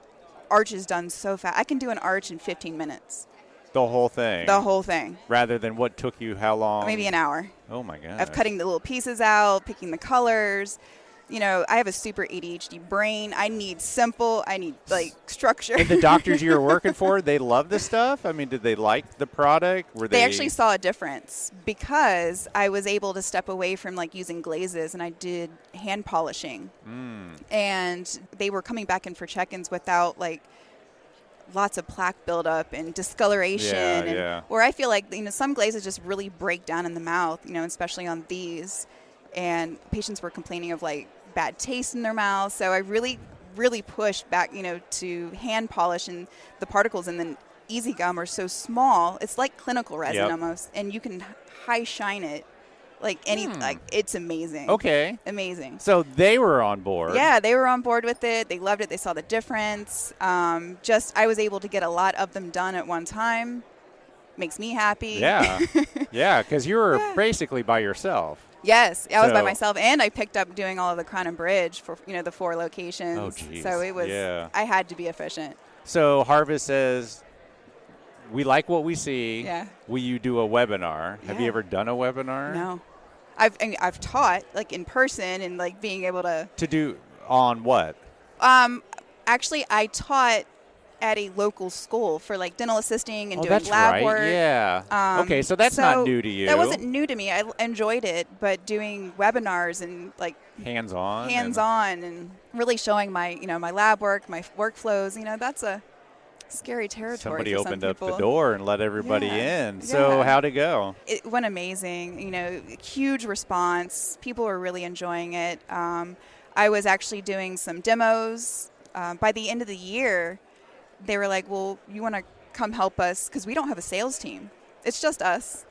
arches done so fast. I can do an arch in 15 minutes. The whole thing? The whole thing. Rather than what took you how long? Maybe an hour. Oh, my God. Of cutting the little pieces out, picking the colors. I have a super ADHD brain. I need simple. I need structure. And the doctors you were working for, they love this stuff? I mean, did they like the product? They actually saw a difference because I was able to step away from using glazes, and I did hand polishing. And they were coming back in for check-ins without lots of plaque buildup and discoloration. Where I feel some glazes just really break down in the mouth, especially on these. And patients were complaining of bad taste in their mouth. So I really, really pushed back, to hand polish, and the particles in the Easy Gum are so small. It's like clinical resin almost, and you can high shine it it's amazing. Okay. Amazing. So they were on board. Yeah, they were on board with it. They loved it. They saw the difference. I was able to get a lot of them done at one time. Makes me happy. Yeah. Yeah, because you were basically by yourself. Yes, I was by myself, and I picked up doing all of the crown and bridge for the 4 locations. Oh, geez. So it was. Yeah. I had to be efficient. So Harvest says, we like what we see. Yeah. Will you do a webinar? Yeah. Have you ever done a webinar? No, I've taught in person and being able to do on what? Actually, I taught at a local school for dental assisting and doing that's lab right. work. Yeah. Okay, so that's not new to you. That wasn't new to me. I enjoyed it, but doing webinars and hands-on and really showing my my lab work, my workflows, that's a scary territory. Somebody for opened some up people. the door and let everybody in. So how'd it go? It went amazing. Huge response. People were really enjoying it. I was actually doing some demos. By the end of the year, they were like, well, you want to come help us? Because we don't have a sales team. It's just us.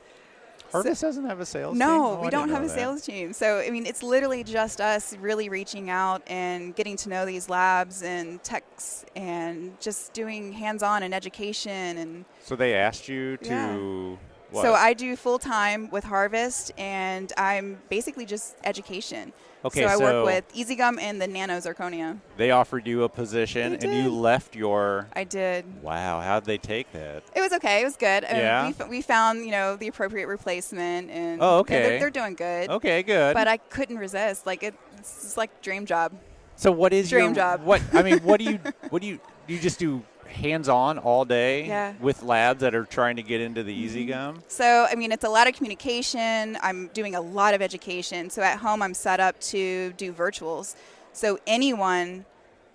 Harvest doesn't have a sales team? No, we don't have a sales team. So, it's literally just us really reaching out and getting to know these labs and techs and just doing hands-on and education. And so they asked you to what? So I do full-time with Harvest, and I'm basically just education. Okay, so I work with Easy Gum and the Nano Zirconia. They offered you a position, and you left your... I did. Wow, how'd they take that? It was okay. It was good. Yeah? We found, the appropriate replacement, and they're doing good. Okay, good. But I couldn't resist. It's like dream job. So what is dream job? What do you just do hands-on all day with labs that are trying to get into the Easy Gum? So, it's a lot of communication. I'm doing a lot of education. So at home, I'm set up to do virtuals. So anyone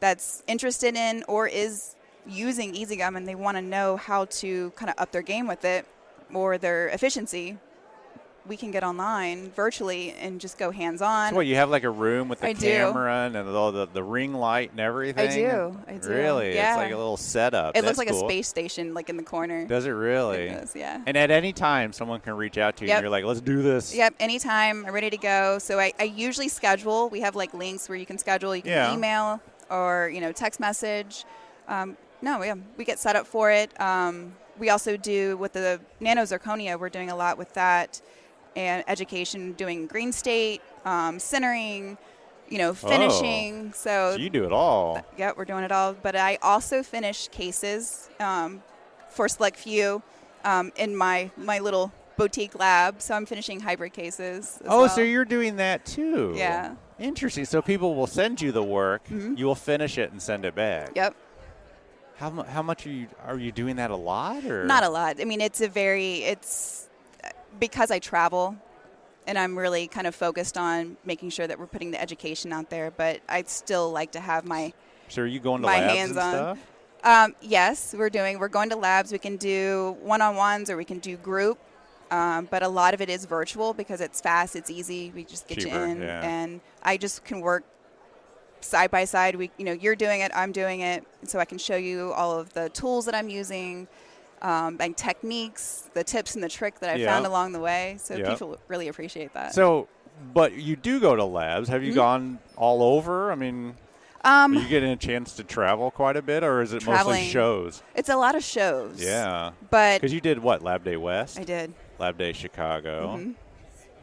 that's interested in or is using EasyGum and they want to know how to kind of up their game with it or their efficiency, we can get online virtually and just go hands-on. So what, you have like a room with the I camera and all the ring light and everything? I do. Really? Yeah. It's like a little setup. It looks like cool. a space station like in the corner. Does it really? It does, yeah. And at any time, someone can reach out to you and you're like, let's do this. Yep, anytime. I'm ready to go. So I usually schedule. We have like links where you can schedule. You can email or, text message. We get set up for it. We also do with the nano zirconia, we're doing a lot with that. And education, doing green state, centering, finishing. So you do it all. Yeah, we're doing it all. But I also finish cases for select few in my little boutique lab. So I'm finishing hybrid cases as well. So you're doing that too. Yeah. Interesting. So people will send you the work. Mm-hmm. You will finish it and send it back. Yep. How much are you doing that a lot or? Not a lot. I mean, it's because I travel and I'm really kind of focused on making sure that we're putting the education out there, but I'd still like to have my So are you going to my labs hands and on stuff? Yes, we're going to labs. We can do one-on-ones or we can do group, but a lot of it is virtual because it's fast, it's easy. We just get Cheaper, you in, yeah. and I just can work side by side. You're doing it, I'm doing it, so I can show you all of the tools that I'm using. And techniques, the tips and the trick that I found along the way. So people really appreciate that. So, but you do go to labs. Have you gone all over? I mean, are you getting a chance to travel quite a bit, or is it traveling, mostly shows? It's a lot of shows. Yeah. But because you did what? Lab Day West? I did. Lab Day Chicago. Mm-hmm.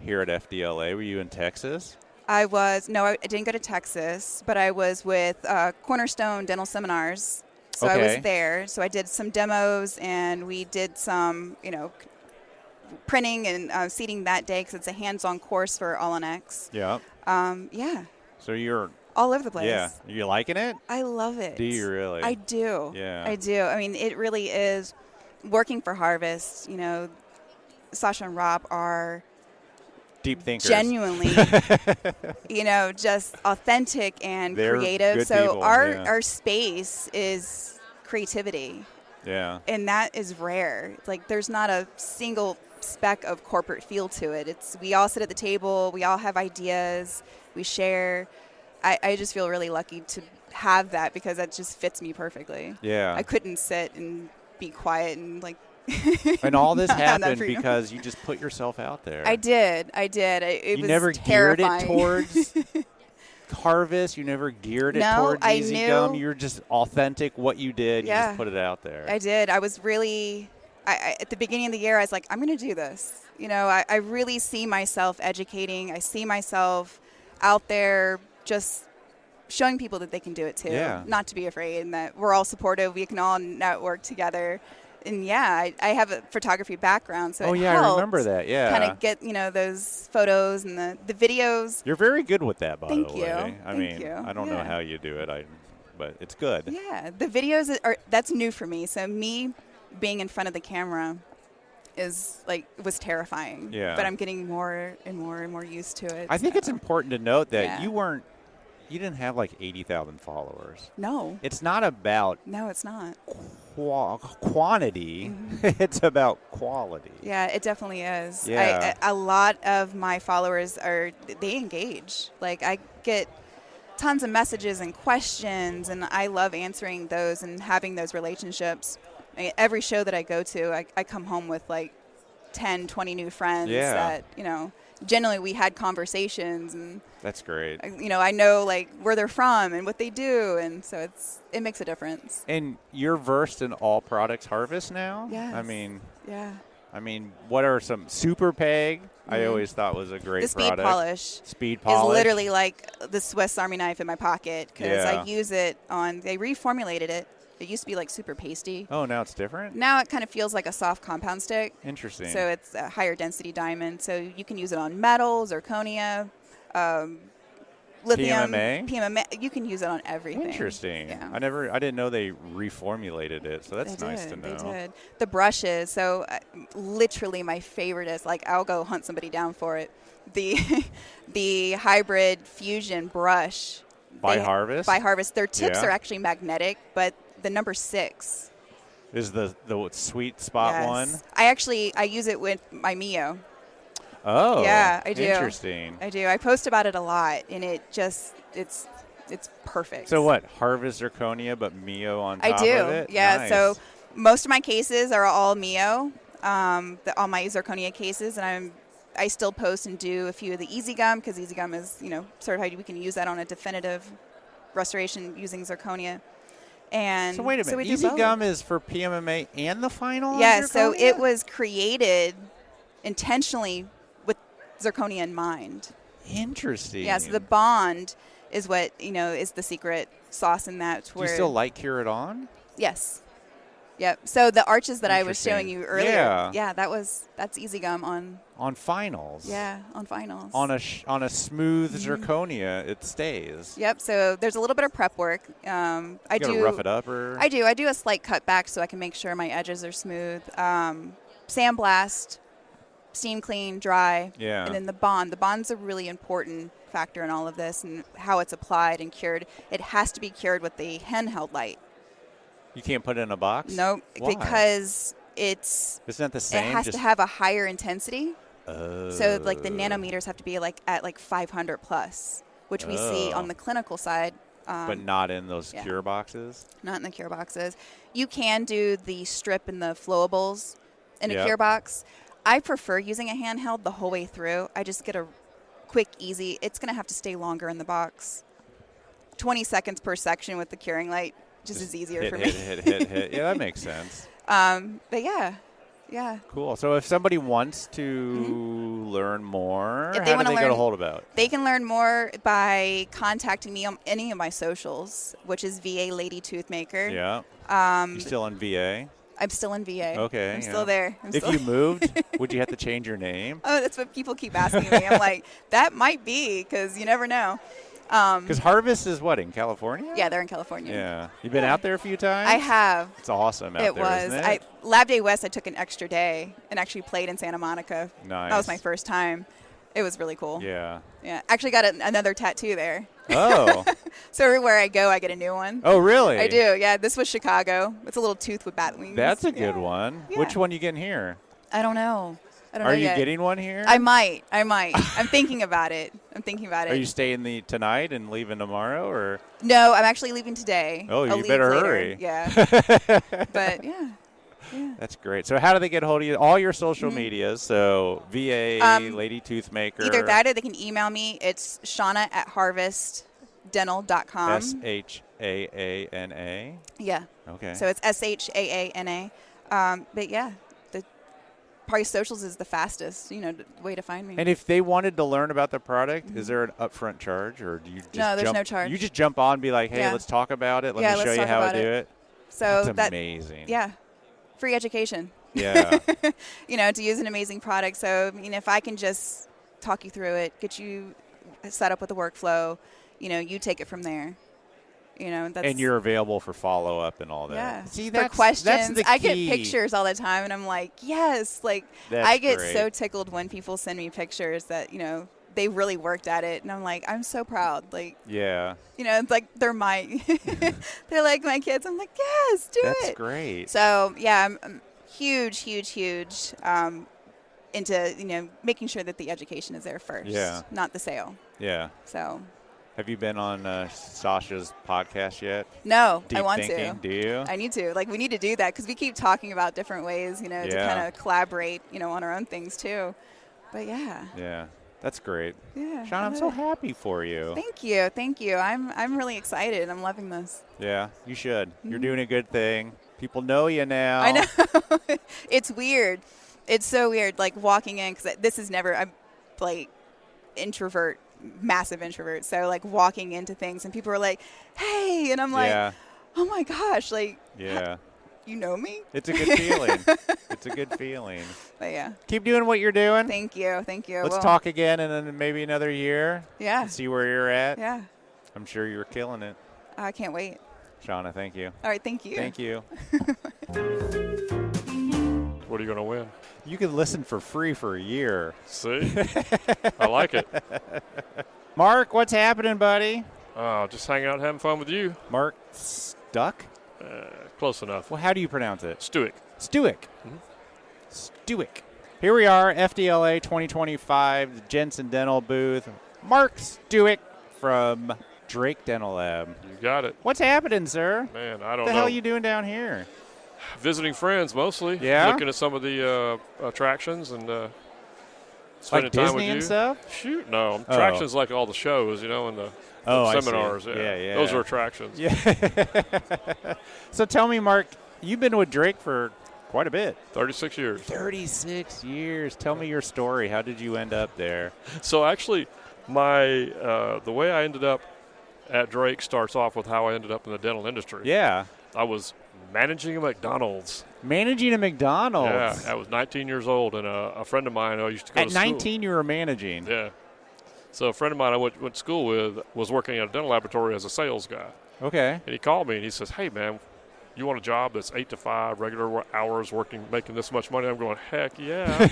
Here at FDLA. Were you in Texas? I didn't go to Texas, but I was with Cornerstone Dental Seminars. So I was there. So I did some demos, and we did some, printing and seating that day because it's a hands-on course for All on X. Yeah. Yeah. So you're all over the place. Yeah. Are you liking it? I love it. Do you really? I do. Yeah. I do. I mean, it really is working for Harvest. Sasha and Rob are deep thinkers. Genuinely, just authentic and They're creative. good So people, our space is creativity. Yeah. And that is rare. Like there's not a single speck of corporate feel to it. We all sit at the table, we all have ideas, we share. I just feel really lucky to have that because that just fits me perfectly. Yeah. I couldn't sit and be quiet and and all this happened because you just put yourself out there. I did. It you was never terrifying. Geared it towards Harvest. You never geared it towards EasyGum. You're just authentic. What you did, you just put it out there. I did. I was really, at the beginning of the year, I was like, I'm going to do this. I really see myself educating. I see myself out there just showing people that they can do it too. Yeah. Not to be afraid and that we're all supportive. We can all network together. And I have a photography background, so I remember that. Yeah, kind of get those photos and the videos. You're very good with that, by the way. Thank you. I mean, I don't know how you do it. But it's good. Yeah, the videos that's new for me. So me being in front of the camera was terrifying. Yeah, but I'm getting more and more and more used to it. I think it's important to note that you didn't have 80,000 followers. No, it's not about. No, it's not. Quantity, it's about quality. Yeah, it definitely is. Yeah. A lot of my followers they engage. I get tons of messages and questions, and I love answering those and having those relationships. Every show that I go to, I come home with 10, 20 new friends that, generally we had conversations, and that's great. I know where they're from and what they do, and so it makes a difference. And you're versed in all products Harvest now? Yes. I mean, what are some Super Peg? I always thought was a great product. Speed polish is literally like the Swiss Army knife in my pocket because I use it they reformulated it. It used to be super pasty. Oh, now it's different? Now it kind of feels like a soft compound stick. Interesting. So it's a higher density diamond. So you can use it on metal, zirconia, lithium, PMMA. You can use it on everything. Interesting. Yeah. I didn't know they reformulated it, so that's nice to know. They did. The brushes. So literally my favorite is I'll go hunt somebody down for it. The hybrid fusion brush. By Harvest? By Harvest. Their tips Yeah. are actually magnetic, but the number 6 is the sweet spot one. I use it with my MIYO. Oh, yeah, I do. Interesting. I do. I post about it a lot, and it's perfect. So what? Harvest zirconia, but MIYO on top I do. of it? Yeah. Nice. So most of my cases are all MIYO, all my zirconia cases, and I still post and do a few of the Easy Gum because Easy Gum is certified. We can use that on a definitive restoration using zirconia. And so wait a minute. Easy Gum is for PMMA and the final? Yeah. So it was created intentionally with zirconia in mind. Interesting. Yeah. So the bond is what is the secret sauce in that. Do you still like Cure It On? Yes. Yep. So the arches that I was showing you earlier, that's Easy Gum on finals. Yeah, on finals. On a smooth zirconia, it stays. Yep. So there's a little bit of prep work. I do rough it up, or I do a slight cut back so I can make sure my edges are smooth. Sandblast, steam clean, dry, and then the bond. The bond's a really important factor in all of this and how it's applied and cured. It has to be cured with the handheld light. You can't put it in a box? No, because isn't that the same? It has to have a higher intensity. Oh. So like the nanometers have to be at 500 plus, which we see on the clinical side. But not in those cure boxes? Not in the cure boxes. You can do the strip and the flowables in a cure box. I prefer using a handheld the whole way through. I just get a quick, easy. It's going to have to stay longer in the box. 20 seconds per section with the curing light just is easier for me. Hit. Yeah, that makes sense. But yeah. Cool. So if somebody wants to learn more, if they how do they get a hold about it? They can learn more by contacting me on any of my socials, which is VA Lady Toothmaker. Yeah. You still in VA? I'm still in VA. Okay. I'm still there. If you moved, would you have to change your name? Oh, that's what people keep asking me. I'm like, that might be, because you never know. Because Harvest is what, in California? Yeah, they're in California. Yeah. You've been out there a few times? I have. It's awesome out there, isn't it? Lab Day West, I took an extra day and actually played in Santa Monica. Nice. That was my first time. It was really cool. Yeah. Yeah. Actually got another tattoo there. Oh. So everywhere I go, I get a new one. Oh, really? I do. Yeah. This was Chicago. It's a little tooth with bat wings. That's a good one. Yeah. Which one are you getting here? I don't know. Are you getting one here? I might. I'm thinking about it. Are you staying tonight and leaving tomorrow, or? No, I'm actually leaving today. Oh, I'll you better leave later. hurry. Yeah. But yeah. That's great. So how do they get a hold of you? All your social medias. So VA, Lady Toothmaker. Either that or they can email me. It's Shaana at harvestdental.com. SHAANA. Yeah. Okay. So it's SHAANA. But yeah, probably socials is the fastest, way to find me. And if they wanted to learn about the product, is there an upfront charge, or do you just no? There's no charge. You just jump on and be like, hey, let's talk about it. Let me show you how to do it. So that's amazing. Yeah. Free education. Yeah. To use an amazing product. So, if I can just talk you through it, get you set up with the workflow, you take it from there. And you're available for follow-up and all that. Yeah. See, for questions. That's the key. I get pictures all the time, and I'm like, yes. I get so tickled when people send me pictures that, they really worked at it. And I'm like, I'm so proud. Yeah. It's like they're they're like my kids. I'm like, yes, do it. That's great. So, yeah, I'm huge into, making sure that the education is there first. Yeah. Not the sale. Yeah. So. Have you been on Sasha's podcast yet? No, Deep I want Thinking? to. Do you? I need to. We need to do that because we keep talking about different ways, to kind of collaborate, on our own things too. But yeah. Yeah, that's great. Yeah. Shaana, I'm so happy for you. Thank you. I'm really excited. I'm loving this. Yeah, you should. You're doing a good thing. People know you now. I know. It's weird. It's so weird, walking in, because this is never. I'm introvert. Massive introvert, so walking into things and people are like, hey, and I'm like, oh my gosh, you know me. It's a good feeling. It's a good feeling. But yeah, keep doing what you're doing. Thank you. Let's talk again in maybe another year. Yeah, see where you're at. Yeah, I'm sure you're killing it. I can't wait. Shaana, thank you. All right, thank you. Thank you. What are you going to win? You can listen for free for a year. See? I like it. Mark, what's happening, buddy? Just hanging out, having fun with you. Mark Stueck? Close enough. Well, how do you pronounce it? Stueck. Stueck. Stueck. Here we are, FDLA 2025, the Jensen Dental booth. Mark Stueck from Drake Dental Lab. You got it. What's happening, sir? Man, I don't know. What the hell are you doing down here? Visiting friends mostly. Yeah? Looking at some of the attractions and spending Like time Disney with you. and stuff? Shoot, no. Attractions like all the shows, and the I see. seminars. Yeah. Those are attractions. Yeah. So tell me, Mark, you've been with Drake for quite a bit. 36 years. 36 years. Tell me your story. How did you end up there? So actually, the way I ended up at Drake starts off with how I ended up in the dental industry. Yeah. I was managing a McDonald's. Managing a McDonald's. Yeah, I was 19 years old, and a friend of mine I used to go At to school. 19, you were managing. Yeah. So a friend of mine I went to school with was working at a dental laboratory as a sales guy. Okay. And he called me and he says, "Hey, man, you want a job that's 8 to 5, regular hours, making this much money?" I'm going, "Heck yeah."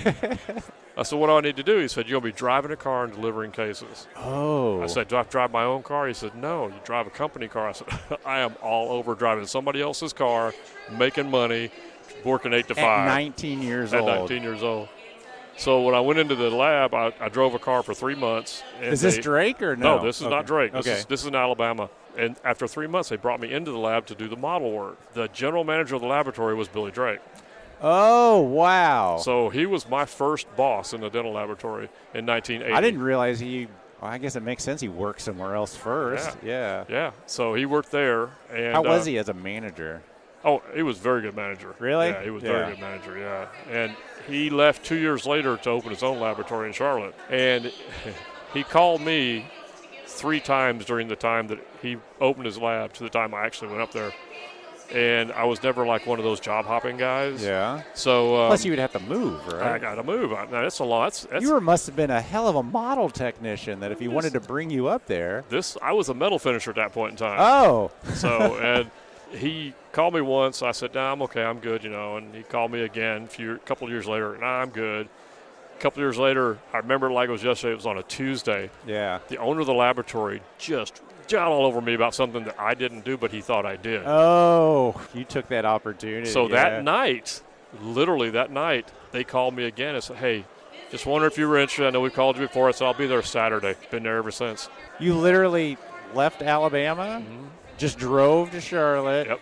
I said, "What do I need to do?" He said, "You're going to be driving a car and delivering cases." Oh. I said, "Do I have to drive my own car?" He said, "No, you drive a company car." I said, "I am all over driving somebody else's car, making money, working 8 to 5. At 19 years old. At 19 years old. So when I went into the lab, I drove a car for 3 months. And Is this Drake or no? No, this is not Drake. Okay. This is in Alabama. And after 3 months, they brought me into the lab to do the model work. The general manager of the laboratory was Billy Drake. Oh, wow. So he was my first boss in the dental laboratory in 1980. I didn't realize I guess it makes sense he worked somewhere else first. Yeah. Yeah. So he worked there. And How was he as a manager? Oh, he was a very good manager. Really? Yeah, he was a very good manager, yeah. And he left 2 years later to open his own laboratory in Charlotte. And he called me 3 times during the time that he opened his lab to the time I actually went up there. And I was never like one of those job hopping guys. Yeah. So plus you would have to move, right? I got to move. Now that's a lot. You must have been a hell of a model technician that if he wanted to bring you up there. I was a metal finisher at that point in time. Oh. So and he called me once. I said, "Nah, I'm okay. I'm good," And he called me again a couple of years later. "Nah, I'm good." A couple of years later, I remember it like it was yesterday. It was on a Tuesday. Yeah. The owner of the laboratory just got all over me about something that I didn't do, but he thought I did. Oh, you took that opportunity. So that night, literally that night, they called me again and said, "Hey, just wonder if you were interested. I know we called you before." I said, "I'll be there Saturday." Been there ever since. You literally left Alabama, just drove to Charlotte. Yep.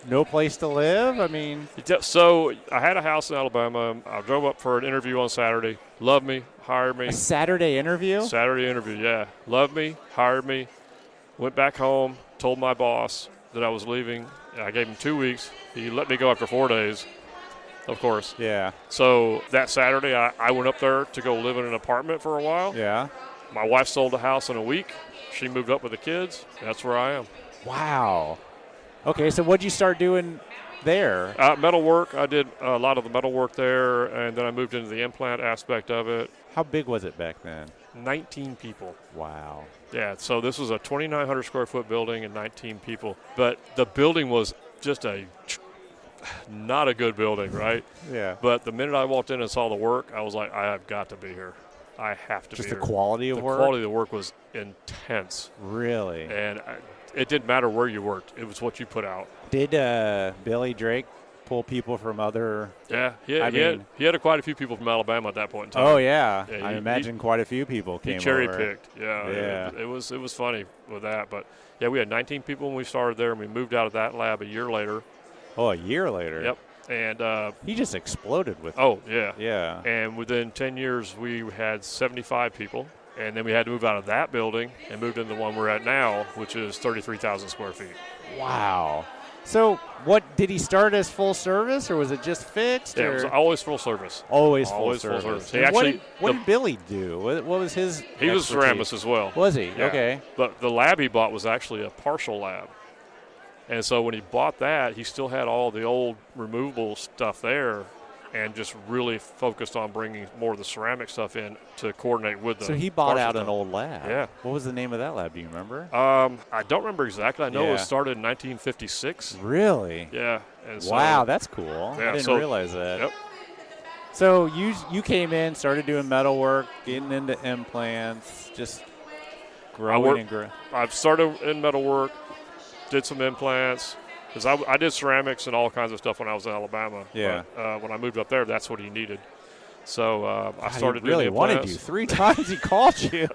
No place to live? I mean. So I had a house in Alabama. I drove up for an interview on Saturday. Loved me, hired me. A Saturday interview? Saturday interview, yeah. Loved me, hired me. Went back home, told my boss that I was leaving. I gave him 2 weeks. He let me go after 4 days, of course. Yeah. So that Saturday, I went up there to go live in an apartment for a while. Yeah. My wife sold a house in a week. She moved up with the kids. That's where I am. Wow. Okay, so what'd you start doing there? Metal work. I did a lot of the metal work there, and then I moved into the implant aspect of it. How big was it back then? 19 people. Wow. Yeah, so this was a 2,900 square foot building and 19 people. But the building was just not a good building, right? Yeah. But the minute I walked in and saw the work, I was like, I have got to be here. I have to just be here. Just the quality of work? The quality of the work was intense. Really? And it didn't matter where you worked. It was what you put out. Did Billy Drake pull people from other? Yeah, he had quite a few people from Alabama at that point in time. Oh yeah, I imagine quite a few people came. He cherry over. picked. Yeah. It was funny with that, but yeah, we had 19 people when we started there, and we moved out of that lab a year later. Oh, a year later. Yep. And he just exploded with. Oh yeah. Yeah. And within 10 years, we had 75 people. And then we had to move out of that building and moved into the one we're at now, which is 33,000 square feet. Wow. So what, did he start as full service or was it just fixed? Yeah, it was always full service. Always full service. What did Billy do? What was his He was a ceramist as well. Was he? Yeah. Okay. But the lab he bought was actually a partial lab. And so when he bought that, he still had all the old removable stuff there and just really focused on bringing more of the ceramic stuff in to coordinate with the. So he bought out stuff. An old lab. Yeah. What was the name of that lab? Do you remember? I don't remember exactly. I know it was started in 1956. Really? Yeah. And so, wow, that's cool. Yeah, I didn't realize that. Yep. So you came in, started doing metal work, getting into implants, just I've started in metal work, did some implants, because I did ceramics and all kinds of stuff when I was in Alabama. Yeah. But when I moved up there, that's what he needed. So I started he really doing wanted implants. you. 3 times he called you.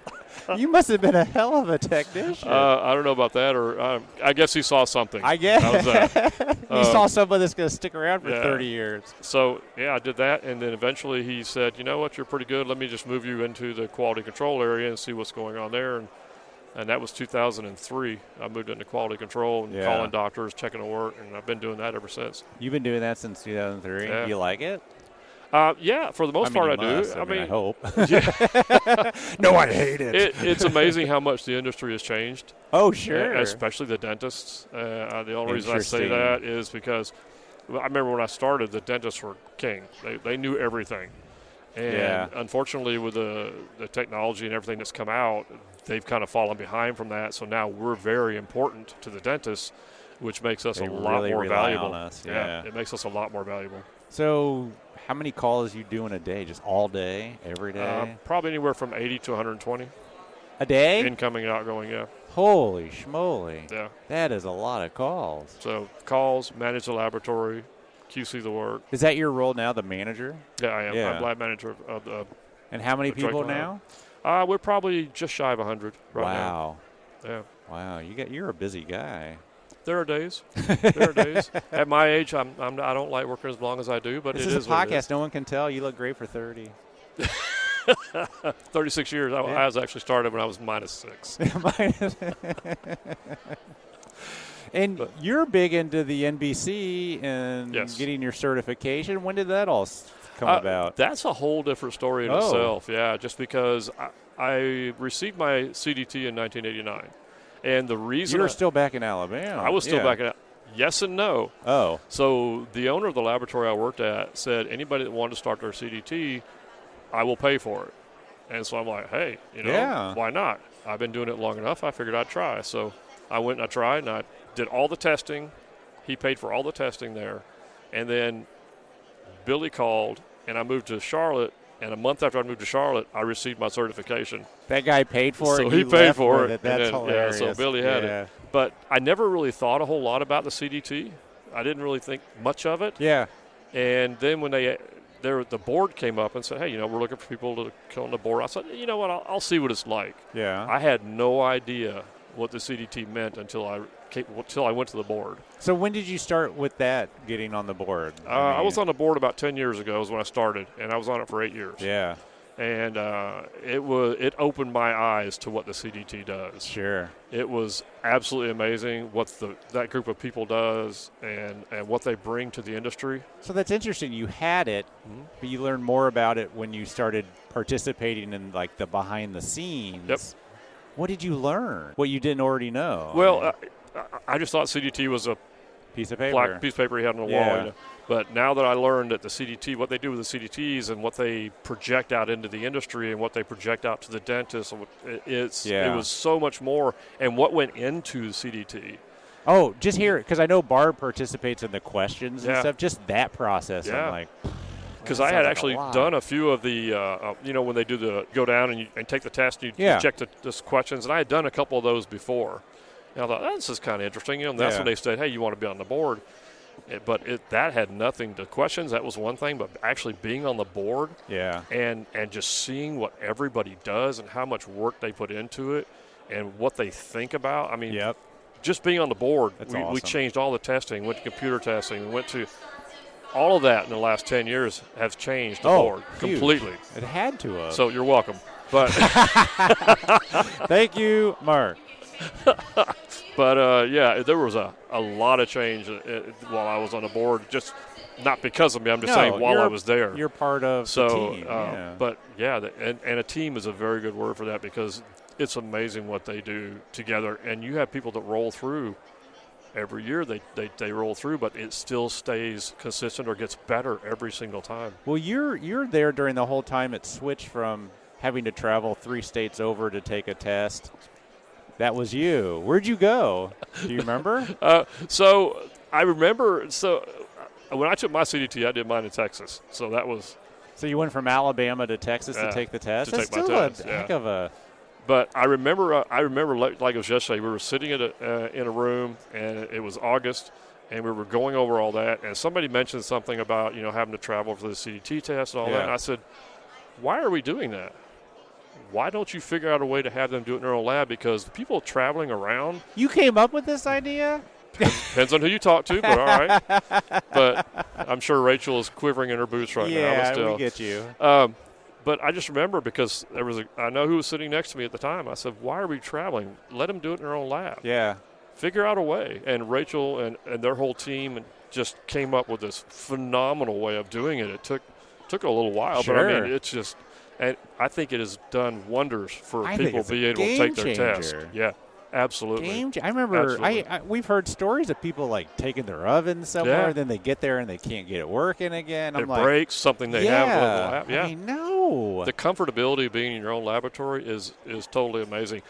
You must have been a hell of a technician. I don't know about that, or I guess he saw something. I guess. How's that? He saw somebody that's going to stick around for yeah. 30 years. So, yeah, I did that, and then eventually he said, you know what, you're pretty good. Let me just move you into the quality control area and see what's going on there. And that was 2003. I moved into quality control and calling doctors, checking the work, and I've been doing that ever since. You've been doing that since 2003? Yeah. Do you like it? Yeah, for the most part I do. I hope. Yeah. No, I hate it. It's amazing how much the industry has changed. Oh, sure. Especially the dentists. The only reason I say that is because I remember when I started, the dentists were king. They knew everything. And unfortunately, with the technology and everything that's come out, they've kind of fallen behind from that. So now we're very important to the dentists, which makes us a lot more valuable. On us. Yeah, it makes us a lot more valuable. So how many calls you doing a day? Just all day, every day? Probably anywhere from 80 to 120. A day? Incoming and outgoing, yeah. Holy schmoly. Yeah. That is a lot of calls. So calls, manage the laboratory, QC the work. Is that your role now, the manager? Yeah, I am. Yeah. I'm lab manager of the. And how many people now? We're probably just shy of 100 right now. Wow. Yeah. Wow, you're a busy guy. There are days. There are days. At my age, I don't like working as long as I do, but this it is is a what it podcast. is. No one can tell. You look great for 30. 36 years. I was actually started when I was -6. And you're big into the NBC and getting your certification. When did that all come about? That's a whole different story in itself. Yeah, just because I received my CDT in 1989. And the reason you were still back in Alabama. I was still back in yes and no. Oh. So the owner of the laboratory I worked at said anybody that wanted to start their CDT, I will pay for it. And so I'm like, hey, why not? I've been doing it long enough. I figured I'd try. So I went and I tried, and I did all the testing. He paid for all the testing there. And then Billy called, and I moved to Charlotte. And a month after I moved to Charlotte, I received my certification. That guy paid for it. So he paid for it. That's hilarious. Yeah, so Billy had it. But I never really thought a whole lot about the CDT. I didn't really think much of it. Yeah. And then when the board came up and said, hey, we're looking for people to come on the board, I said, you know what, I'll see what it's like. Yeah. I had no idea what the CDT meant until I went to the board. So when did you start with that, getting on the board? I was on the board about 10 years ago is when I started, and I was on it for 8 years. Yeah. And it opened my eyes to what the CDT does. Sure. It was absolutely amazing what that group of people does and what they bring to the industry. So that's interesting. You had it, but you learned more about it when you started participating in like the behind the scenes. Yep. What did you learn? What you didn't already know? Well, I just thought CDT was a piece of paper. Black piece of paper he had on the wall. But now that I learned that the CDT, what they do with the CDTs and what they project out into the industry and what they project out to the dentist, it was so much more. And what went into the CDT. Oh, just hear it, because I know BARB participates in the questions and stuff. Just that process. Yeah. I'm like, because I had actually done a few of the, when they do go down and take the test and you check the questions, and I had done a couple of those before. And I thought, this is kind of interesting. And that's when they said, hey, you want to be on the board. But that had nothing to questions. That was one thing. But actually being on the board and just seeing what everybody does and how much work they put into it and what they think about. I mean, just being on the board, we changed all the testing, went to computer testing, went to all of that in the last 10 years has changed the board completely. It had to have. So you're welcome. But thank you, Mark. But, there was a lot of change while I was on the board, just not because of me. I'm just saying while I was there. You're part of the team. But, and a team is a very good word for that because it's amazing what they do together. And you have people that roll through. Every year they roll through, but it still stays consistent or gets better every single time. Well, you're there during the whole time it switched from having to travel 3 states over to take a test. That was you. Where'd you go? Do you remember? So I remember. So when I took my CDT, I did mine in Texas. So that was. So you went from Alabama to Texas to take the test. To That's take my still test, a heck of a But I remember like it was yesterday. We were sitting in a room, and it was August, and we were going over all that. And somebody mentioned something about having to travel for the CDT test and all that. And I said, "Why are we doing that? Why don't you figure out a way to have them do it in their own lab? Because people traveling around." You came up with this idea? Depends on who you talk to, but all right. But I'm sure Rachel is quivering in her boots right now. Yeah, we get you. But I just remember because I know who was sitting next to me at the time. I said, "Why are we traveling? Let them do it in their own lab. Yeah. Figure out a way." And Rachel and their whole team just came up with this phenomenal way of doing it. It took a little while, Sure. but I mean, it's just, and I think it has done wonders for people being able to take their test. Yeah. Absolutely. I remember we've heard stories of people like taking their oven somewhere, then they get there and they can't get it working again. It breaks something they have in the lab. Yeah. I know. The comfortability of being in your own laboratory is totally amazing.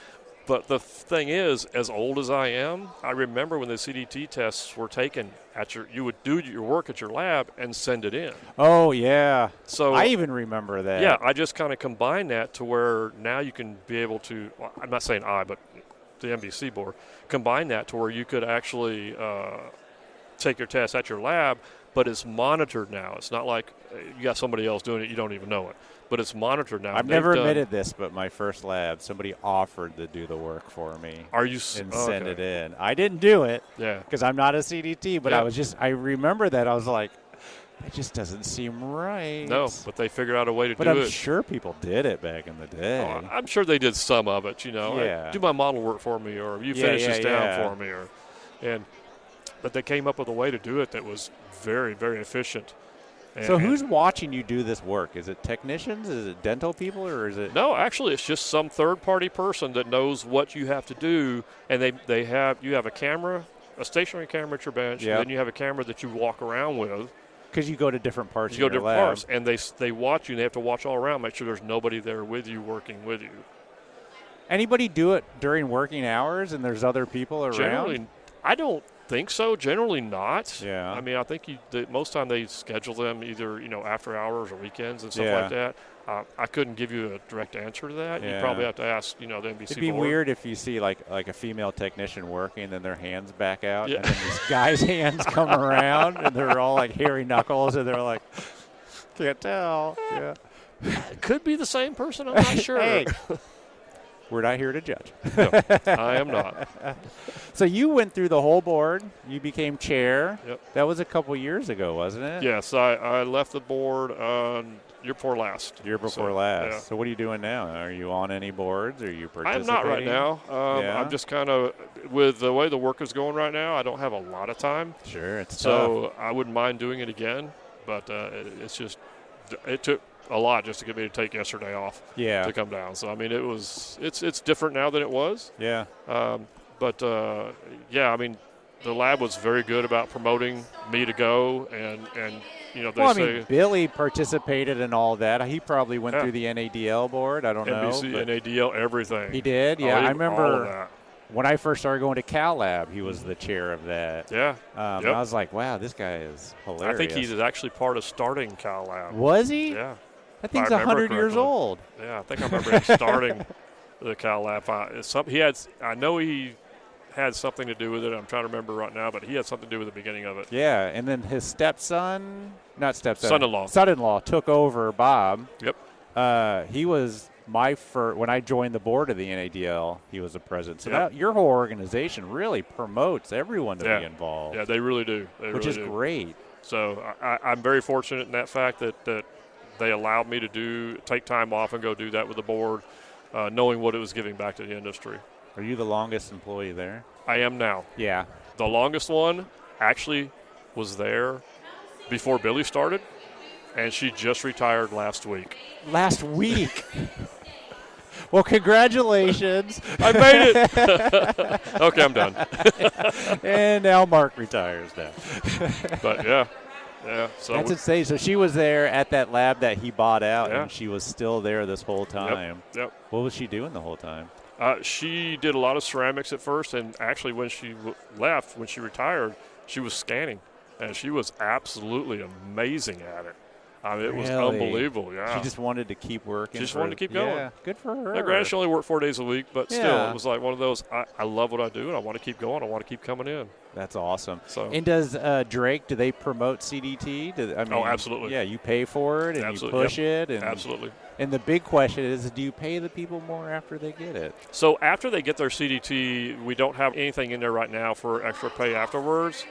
But the thing is, as old as I am, I remember when the CDT tests were taken you would do your work at your lab and send it in. Oh, yeah. So I even remember that. Yeah, I just kind of combined that to where now you can be able to, I'm not saying but the NBC board, combine that to where you could actually take your test at your lab, but it's monitored now. It's not like you got somebody else doing it, you don't even know it. But it's monitored now. I've never admitted this, but my first lab, somebody offered to do the work for me. And send it in. I didn't do it because I'm not a CDT, but I remember that. I was like, it just doesn't seem right. No, but they figured out a way to do it. But I'm sure people did it back in the day. Oh, I'm sure they did some of it, Yeah. Do my model work for me, or you finish this down for me. But they came up with a way to do it that was very, very efficient. So who's watching you do this work? Is it technicians? Is it dental people? Or is it? No, actually, it's just some third-party person that knows what you have to do, and you have a camera, a stationary camera at your bench, and then you have a camera that you walk around with. Because you go to different parts of your lab. You go to different parts, and they watch you, and they have to watch all around, make sure there's nobody there with you, working with you. Anybody do it during working hours, and there's other people around? Generally, I don't think so. Generally not. Yeah. I mean, I think most time they schedule them either after hours or weekends and stuff like that. I couldn't give you a direct answer to that. You probably have to ask the NBC It'd be board. weird if you see like a female technician working, and then their hands back out, and then these guys' hands come around, and they're all like hairy knuckles, and they're like, can't tell. Yeah. It could be the same person. I'm not sure. Hey. We're not here to judge. No, I am not. So you went through the whole board. You became chair. Yep. That was a couple years ago, wasn't it? Yes, I left the board year before last. Year before last. Yeah. So what are you doing now? Are you on any boards? Are you participating? I'm not right now. I'm just kind of, with the way the work is going right now, I don't have a lot of time. Sure, it's so tough. I wouldn't mind doing it again, but it took a lot just to get me to take yesterday off to come down. So I mean, it's different now than it was. Yeah. But I mean, the lab was very good about promoting me to go, and they say Billy participated in all that. He probably went through the NADL board. I don't know. NBC, NADL, everything. He did. Yeah, I remember all of that. When I first started going to Cal Lab, he was the chair of that. Yeah. I was like, wow, this guy is hilarious. I think he was actually part of starting Cal Lab. Was he? Yeah. That thing's 100 years old. Yeah, I think I remember him starting the Cal Lab. I know he had something to do with it. I'm trying to remember right now, but he had something to do with the beginning of it. Yeah, and then his son-in-law took over Bob. Yep. He was my first, when I joined the board of the NADL, he was the president. So your whole organization really promotes everyone to be involved. Yeah, they really do. Which is great. So I'm very fortunate in that fact that they allowed me to take time off and go do that with the board, knowing what it was giving back to the industry. Are you the longest employee there? I am now. Yeah. The longest one actually was there before Billy started, and she just retired last week. Last week? Well, congratulations. I made it. Okay, I'm done. And now Mark retires now. But, yeah. So that's insane. So she was there at that lab that he bought out, and she was still there this whole time. Yep. What was she doing the whole time? She did a lot of ceramics at first, and actually when she left, when she retired, she was scanning, and she was absolutely amazing at it. I mean, it was Really? unbelievable. Yeah. She just wanted to keep working. She just wanted to keep going. Yeah, good for her. Yeah, granted, she only worked 4 days a week, but still, Yeah. it was like one of those, I love what I do, and I want to keep going. I want to keep coming in. That's awesome. So. And does Drake, do they promote CDT? Oh, absolutely. Yeah, you pay for it and Absolutely. you push it. And, Absolutely. And the big question is, do you pay the people more after they get it? So after they get their CDT, we don't have anything in there right now for extra pay afterwards.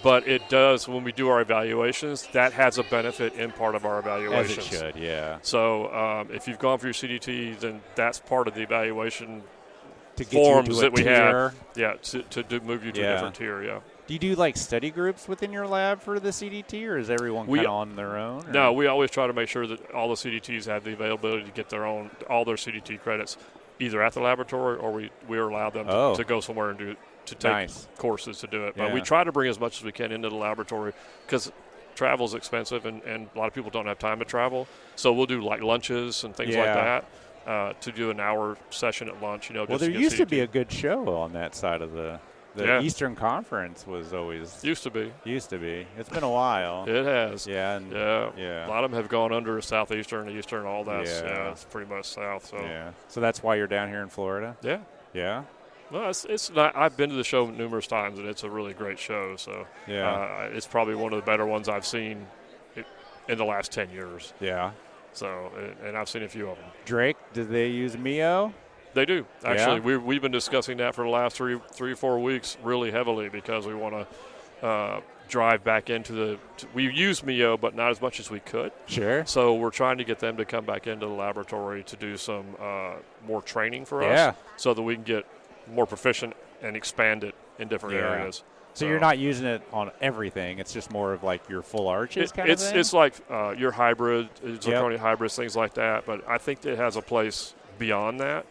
But it does, when we do our evaluations, that has a benefit in part of our evaluations. As it should, yeah. So if you've gone for your CDT, then that's part of the evaluation To get forms you to that we tier. have. Yeah, to move you to a different tier, yeah. Do you do like study groups within your lab for the CDT, or is everyone kind of on their own? Or? No, we always try to make sure that all the CDTs have the availability to get all their CDT credits, either at the laboratory or we allow them to go somewhere and take courses to do it. But we try to bring as much as we can into the laboratory because travel is expensive and a lot of people don't have time to travel. So we'll do like lunches and things like that to do an hour session at lunch. Well, there used to be a good show on that side of the Eastern Conference was always used to be. It's been a while. It has. Yeah. A lot of them have gone under Southeastern, Eastern, all that. Yeah, it's pretty much south. So So that's why you're down here in Florida. Yeah. Yeah. Well, it's not. I've been to the show numerous times, and it's a really great show. So it's probably one of the better ones I've seen in the last 10 years. Yeah. So, and I've seen a few of them. Drake, do they use MIYO? They do. Actually, we've been discussing that for the last three or 4 weeks really heavily because we want to drive back into we use MIYO, but not as much as we could. Sure. So we're trying to get them to come back into the laboratory to do some more training for us so that we can get more proficient and expand it in different areas. So you're not using it on everything. It's just more of like your full arches kind of thing? It's like your hybrid, zirconia hybrids, things like that. But I think it has a place beyond that.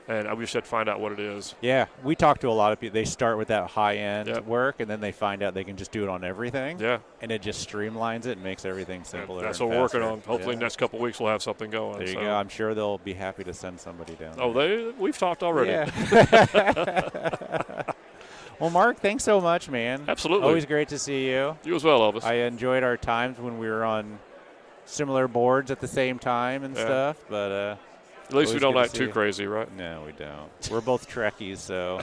And we should find out what it is. Yeah, we talk to a lot of people. They start with that high-end work, and then they find out they can just do it on everything. Yeah. And it just streamlines it and makes everything simpler. That's what we're working on. Hopefully, next couple of weeks we'll have something going. There you go. I'm sure they'll be happy to send somebody down. Oh, we've talked already. Yeah. Well, Mark, thanks so much, man. Absolutely. Always great to see you. You as well, Elvis. I enjoyed our times when we were on similar boards at the same time and stuff, but at least we don't act too crazy, right? No, we don't. We're both Trekkies, so.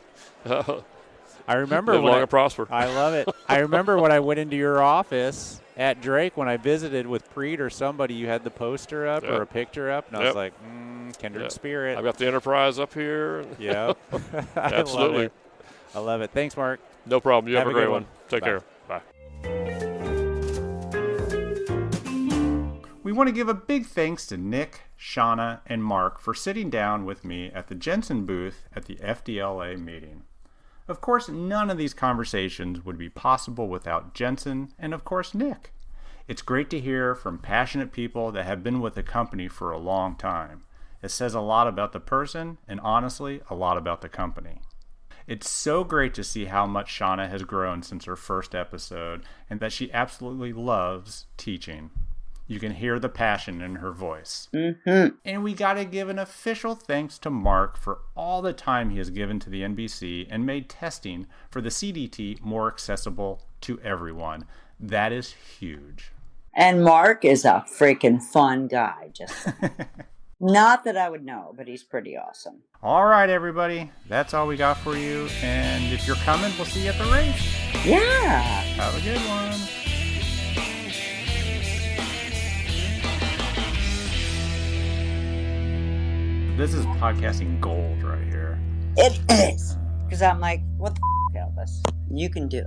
I remember live long and prosper. I love it. I remember when I went into your office at Drake when I visited with Preet or somebody. You had the poster up or a picture up, and I was like, kindred spirit. I've got the Enterprise up here. Yep. Absolutely. I love it. Thanks, Mark. No problem. You have a great one. Take Bye. care. Bye. We want to give a big thanks to Nick, Shauna, and Mark for sitting down with me at the Jensen booth at the FDLA meeting. Of course, none of these conversations would be possible without Jensen and, of course, Nick. It's great to hear from passionate people that have been with the company for a long time. It says a lot about the person and, honestly, a lot about the company. It's so great to see how much Shauna has grown since her first episode and that she absolutely loves teaching. You can hear the passion in her voice. Mm-hmm. And we got to give an official thanks to Mark for all the time he has given to the NBC and made testing for the CDT more accessible to everyone. That is huge. And Mark is a freaking fun guy. Just not that I would know, but he's pretty awesome. All right, everybody. That's all we got for you. And if you're coming, we'll see you at the race. Yeah. Have a good one. This is podcasting gold right here. It is. Because I'm like, what the Elvis? You can do it.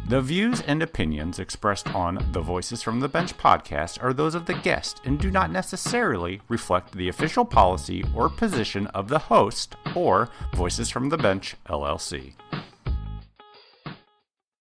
The views and opinions expressed on the Voices from the Bench podcast are those of the guest and do not necessarily reflect the official policy or position of the host or Voices from the Bench, LLC.